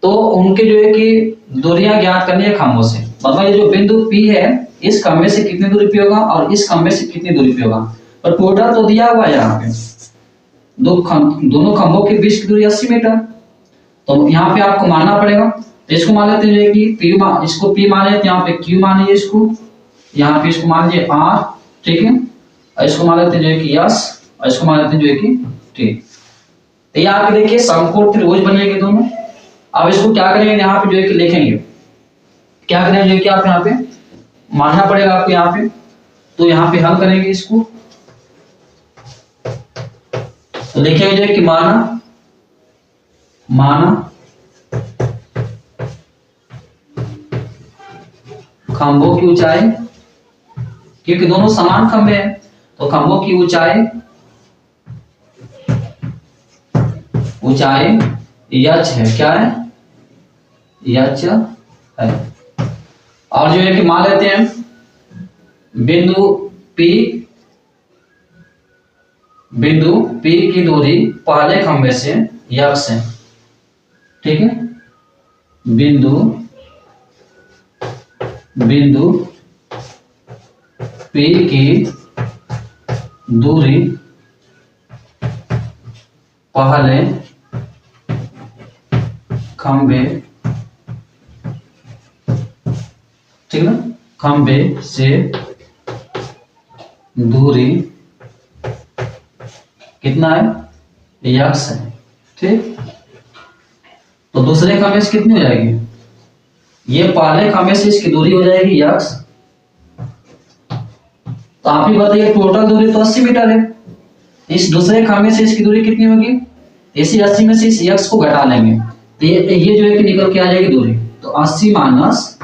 तो उनके जो है कि दूरियां ज्ञात करनी है खंभों से। मतलब ये जो बिंदु P है, इस खंभे से कितनी दूरी पे होगा और इस खंभे से कितनी दूरी पे होगा, और टोटल तो दिया हुआ है यहाँ पे, दोनों खंभों के बीच की दूरी 80 मीटर। तो यहाँ पे आपको मानना पड़ेगा, तो इसको मान लेते हैं कि इसको P मान लेते हैं, यहाँ पे Q मान लीजिए इसको, यहाँ पे इसको मान लीजिए R, ठीक है, और इसको मान लेते हैं जो है कि S, और इसको मान लेते हैं जो है कि T। तो यहाँ पे देखिए समकोण त्रिभुज बनेंगे दोनों। अब इसको क्या करेंगे, यहाँ पे जो है कि लिखेंगे, क्या करेंगे जो है कि आप यहाँ पे मानना पड़ेगा आपको यहाँ पे, तो यहाँ पे हल करेंगे इसको, तो लिखेंगे जो है कि माना खंभों की ऊंचाई, क्योंकि दोनों समान खंभे हैं, तो खंभों की ऊंचाई h है, क्या है, h है। और जो है कि मान लेते हैं बिंदु P की दूरी पहले खंभे से x है, ठीक है, बिंदु P की दूरी पहले खंभे, ठीक ना, खंभे से दूरी कितना है, x है, ठीक। तो दूसरे खंभे से कितनी हो जाएगी, ये पहले खंभे से इसकी दूरी हो जाएगी x। तो आप ही बताइए टोटल दूरी तो 80 मीटर है, इस दूसरे खंभे से इसकी दूरी कितनी होगी, इसी 80 में से इस x को घटा लेंगे तो ये जो है कि निकल के आ जाएगी दूरी, तो 80 माइनस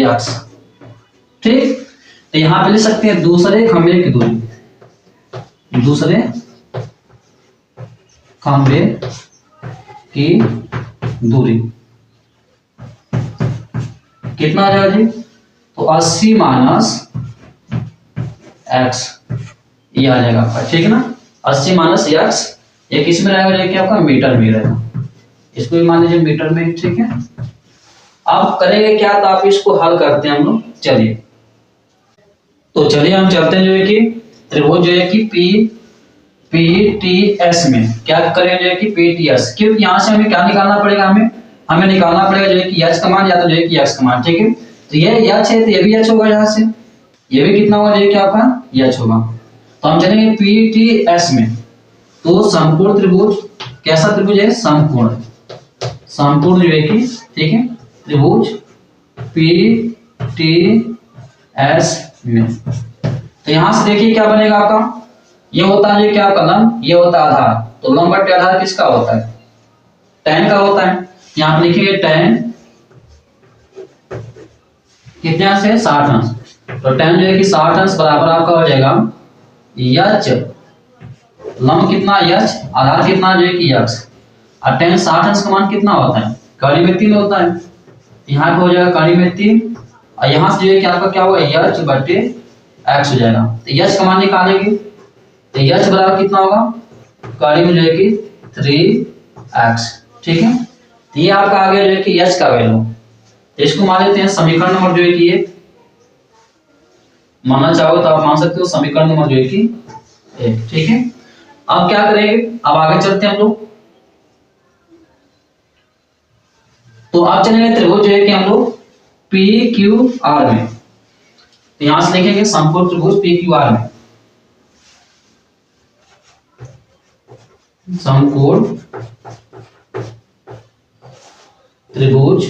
x, ठीक। तो यहां पे लिख सकते हैं दूसरे खंभे की दूरी, दूसरे खंभे की दूरी कितना आ जाएगा जी, तो 80 माइनस x, ये आ जाएगा आपका, ठीक है ना, 80 माइनस x, ये किस में रहेगा, जो कि आपका मीटर में रहेगा, इसको भी मान लीजिए मीटर में, ठीक है। अब करेंगे क्या, तो आप इसको हल करते हैं हम लोग, चलिए। तो चलिए हम चलते हैं जो है कि त्रिभुज जो है कि PTS में क्या करेंगे, जो है कि PTS, क्योंकि यहाँ से हमें क्या निकालना पड़ेगा, हमें निकालना पड़ेगा जो है कि h का मान या तो जो है कि x का मान, ठीक है। तो ये h है तो ये भी h होगा यहाँ से, ये भी कितना होगा जो है कि आपका एच होगा। तो हम चलेंगे पी टी एस में। तो समकोण त्रिभुज कैसा त्रिभुज है? समकोण, समकोण जो है कि ठीक है त्रिभुज पी टी एस में। तो यहां से देखिए क्या बनेगा आपका, ये होता है क्या आपका लंब, ये होता है आधार। तो लंब बटे आधार किसका होता है? tan का होता है। यहां पे लिखिए tan कितने अंश है? 60 अंश। तो tan जो है कि 60 अंश बराबर आपका हो जाएगा h, लंब कितना h, आधार कितना जो है कि x। और tan 60 अंश का मान कितना होता है? कड़ी में 3 होता है। यहाँ पे हो जाएगा कड़ी में 3 और यहाँ से जो है कि आपका क्या होगा h बटे x हो जाएगा। तो h का मान निकालेंगे तो h बराबर कितना होगा? कड़ी में जो है कि 3x, ठीक है। तो ये आपका आ गया जो है कि h का वैल्यू। इसको मान लेते हैं समीकरण नंबर जो है कि ये मानना चाहो तो आप मान सकते हो समीकरण नंबर जो है कि 1, ठीक है। अब क्या करेंगे, अब आगे चलते हैं हम लोग। तो आप चलेंगे त्रिभुज जो है कि हम लोग पी क्यू आर में। तो यहां से लिखेंगे समकोण त्रिभुज पी क्यू आर में, समकोण त्रिभुज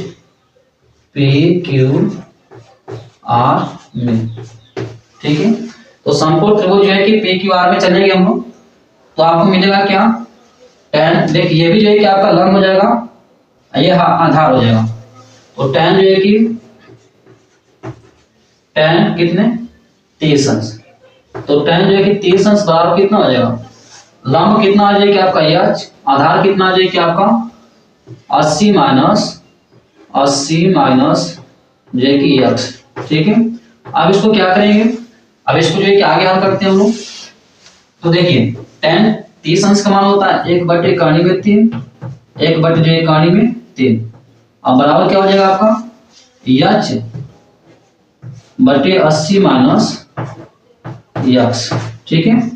पी क्यू आर में, ठीक है। तो समकोण त्रिभुज जो है कि पी क्यू आर में चलेंगे हम लोग। तो आपको मिलेगा क्या? tan, देखिए ये भी जो है कि आपका लंब हो जाएगा, ये आधार हो जाएगा। तो tan जो है कि tan कितने 30 अंश। तो tan जो है कि 30 अंश बराबर कितना हो जाएगा? लंब कितना आ जाएगा आपका h, आधार कितना आ जाएगा आपका 80 माइनस जो है कि x, ठीक है। अब इसको क्या करेंगे, अब इसको जो है कि आगे हल करते हैं हम लोग। तो देखिए tan 30 अंश का मान होता है 1 बटे कड़ी में 3, 1 बटे जो है कड़ी में 3। अब बराबर क्या हो जाएगा आपका h बटे 80 माइनस x, ठीक है।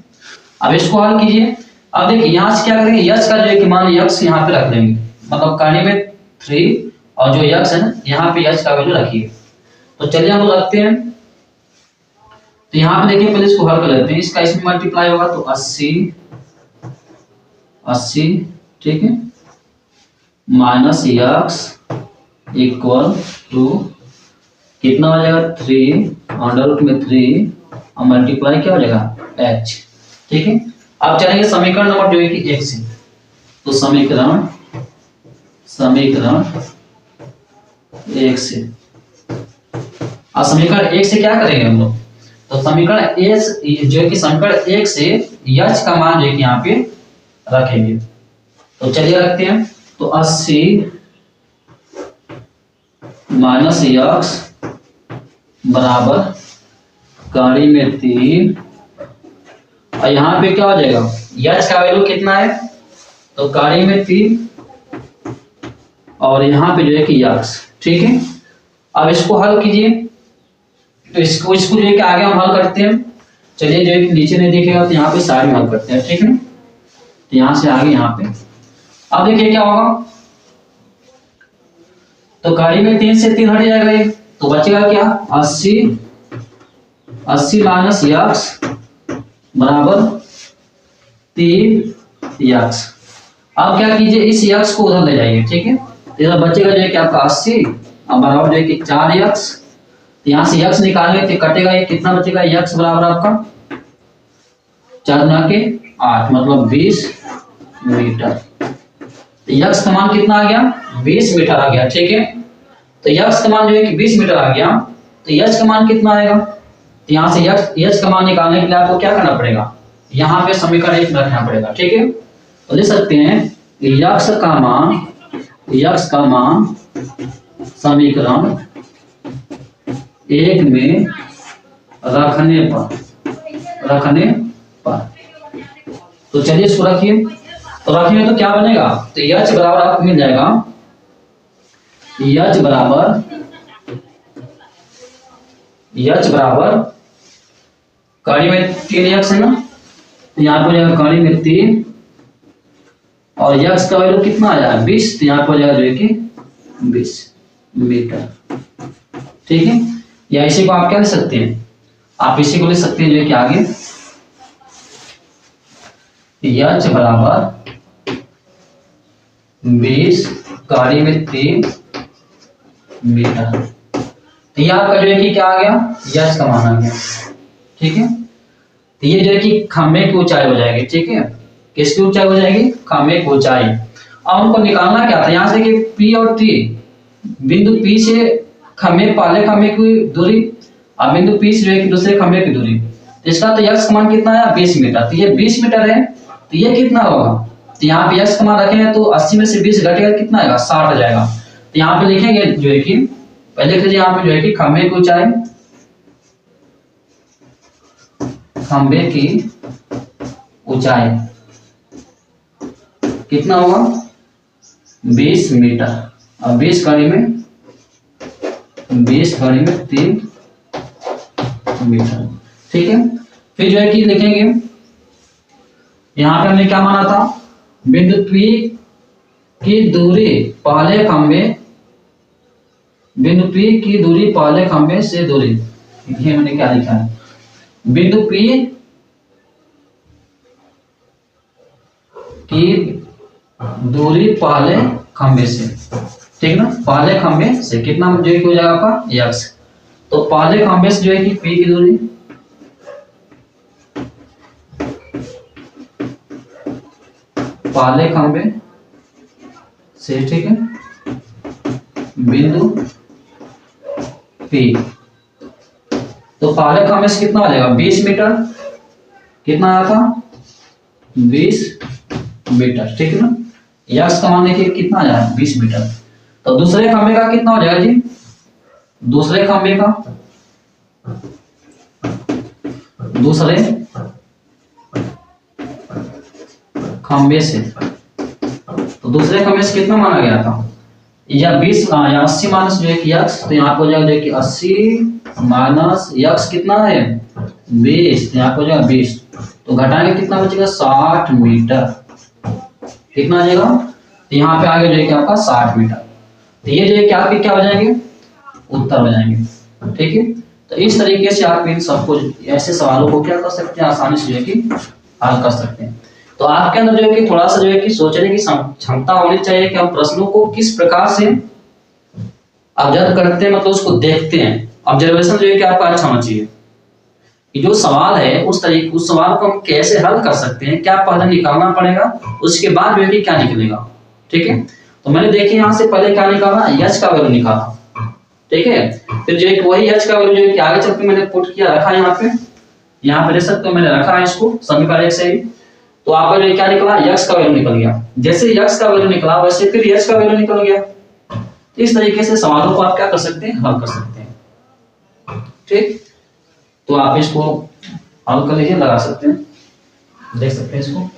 अब इसको हल कीजिए। अब देखिए यहां से क्या करेंगे, h का जो है कि मान x यहाँ पे रख देंगे, मतलब कड़ी में 3 और जो x है ना यहाँ पे h का वैल्यू रखिए। तो चलिए हम लोग रखते हैं। तो यहाँ पे देखिए पहले इसको हल कर लेते हैं। इसका इसमें मल्टीप्लाई होगा तो 80, ठीक है, माइनस x इक्वल टू कितना हो जाएगा 3 अंडर रूट में 3 और मल्टीप्लाई क्या हो जाएगा h, ठीक है। अब चलेंगे समीकरण नंबर जो है कि 1 से। तो समीकरण 1 से, अब समीकरण 1 से क्या करेंगे हम लोग? तो समीकरण जो है कि समीकरण 1 से h का मान जो है कि यहाँ पे रखेंगे। तो चलिए रखते हैं। तो 80 माइनस x बराबर कड़ी में 3 और यहाँ पे क्या हो जाएगा h का वैल्यू कितना है? तो कड़ी में 3 और यहाँ पे जो है कि x, ठीक है। अब इसको हल कीजिए। तो इसको जो है कि आगे हम हल करते हैं। चलिए जो है कि नीचे नहीं दिखेगा तो यहाँ पे साइड में हल करते हैं, ठीक है। तो यहाँ से आगे यहाँ पे अब देखिए क्या होगा। तो कड़ी में 3 से 3 हट जाएगा ये, तो बचेगा क्या 80 माइनस x बराबर 3x। अब क्या कीजिए इस x को उधर ले जाइए, ठीक है। तो इधर बचेगा जो है कि आपका 80 और बराबर जो है कि 4x। तो यहाँ से x निकालेंगे तो कटेगा, ये कितना बचेगा x बराबर आपका 4 गुना के 8 मतलब 20 मीटर। तो x का मान कितना आ गया 20 मीटर आ गया, ठीक है। तो x का मान जो है कि 20 मीटर आ गया। तो h का मान कितना आएगा? तो यहाँ से h का मान निकालने के लिए आपको क्या करना पड़ेगा, यहाँ पे समीकरण 1 रखना पड़ेगा, ठीक है। तो लिख सकते हैं x का मान समीकरण 1 में रखने पर। तो चलिए इसको रखिए। तो रखिए तो क्या बनेगा, तो h बराबर आपको मिल जाएगा h बराबर कड़ी में 3x है ना, तो यहाँ पे हो जाएगा कड़ी में 3 और x का वैल्यू कितना आया 20, तो यहाँ पे हो जाएगा जो है कि 20 मीटर, ठीक है। या इसी को आप क्या लिख सकते हैं आप इसी को लिख सकते हैं जो है कि आगे h बराबर 20 गाड़ी में 3 मीटर। तो ये आपका जो है कि क्या आ गया, h का मान आ गया। ठीक है, तो ये जो है कि खंभे की ऊंचाई हो जाएगी। ठीक है, किसकी ऊंचाई हो जाएगी, खंभे की ऊंचाई। अब हमको निकालना क्या था, यहाँ से कि P और T, बिंदु P से खंभे, पहले खंभे की दूरी और बिंदु P से जो है कि दूसरे खंभे की दूरी। तो इसका तो x का मान कितना है, 20 मीटर। तो ये 20 मीटर है, तो ये कितना होगा, तो यहाँ पे x का मान रखेंगे तो 80 में से 20 घटेगा, कितना आएगा, 60 आ जाएगा। तो यहाँ पे लिखेंगे जो है कि पहले लिख लीजिए यहाँ पे जो है कि खंभे की ऊंचाई, खंभे की ऊंचाई कितना होगा, 20 मीटर। और 20 घड़ी में 3 मीटर। ठीक है, फिर जो है कि लिखेंगे यहाँ पे हमने क्या माना था, बिंदु P की दूरी पहले खंभे, बिंदु P की दूरी पहले खंभे से दूरी, ये मैंने क्या लिखा है, बिंदु P की दूरी पहले खंभे से, ठीक ना, पहले खंभे से कितना जो है हो जाएगा आपका x। तो पहले खंभे से जो है कि P की दूरी, पहले खंभे से, ठीक है, बिंदु P, तो पहले खंभे से कितना आ जाएगा, 20 मीटर। कितना आया था, 20 मीटर। ठीक है ना, x का मान देखिए कितना आ जाएगा, 20 मीटर। तो दूसरे खंभे का कितना हो जाएगा जी, दूसरे खंभे का, दूसरे खंभे से, तो दूसरे खंभे से कितना माना गया था, या 20 या 80 माइनस जो है कि x, तो यहाँ पे हो जाएगा जो कि 80 माइनस x कितना है, 20, तो यहाँ पे हो जाएगा 20। तो घटाएंगे कितना बचेगा, 60 मीटर। कितना आ जाएगा, तो यहाँ पे आगे जो है कि आपका 60 मीटर। तो ये जो है कि आपके क्या हो जाएंगे, उत्तर हो जाएंगे। ठीक है, तो इस तरीके से आप इन सबको, ऐसे सवालों को क्या कर सकते हैं, आसानी से जो है कि हल कर सकते हैं। तो आपके अंदर जो है कि थोड़ा सा जो है कि सोचने की क्षमता होनी चाहिए कि हम प्रश्नों को किस प्रकार से ऑब्जर्व करते हैं, मतलब उसको देखते हैं। ऑब्जर्वेशन जो है कि आपका अच्छा होना चाहिए कि जो सवाल है उस तरीके, उस सवाल को हम कैसे हल कर सकते हैं, क्या पहले निकालना पड़ेगा, उसके बाद जो है कि क्या निकलेगा। ठीक है, तो मैंने देखिए यहाँ से पहले क्या निकाला, h का वैल्यू निकाला। ठीक है, फिर जो है वही h का वैल्यू जो है कि आगे चल के मैंने पुट किया, रखा यहाँ पे देख सकते हो, मैंने रखा है इसको समीकरण 1 से ही। तो आपका जो क्या निकला, x का वैल्यू निकल गया। जैसे x का वैल्यू निकला वैसे फिर h का वैल्यू निकल गया। तो इस तरीके से सवालों को आप क्या कर सकते हैं, हल कर सकते हैं। ठीक, तो आप इसको हल कर लीजिए, लगा सकते हैं, देख सकते हैं इसको।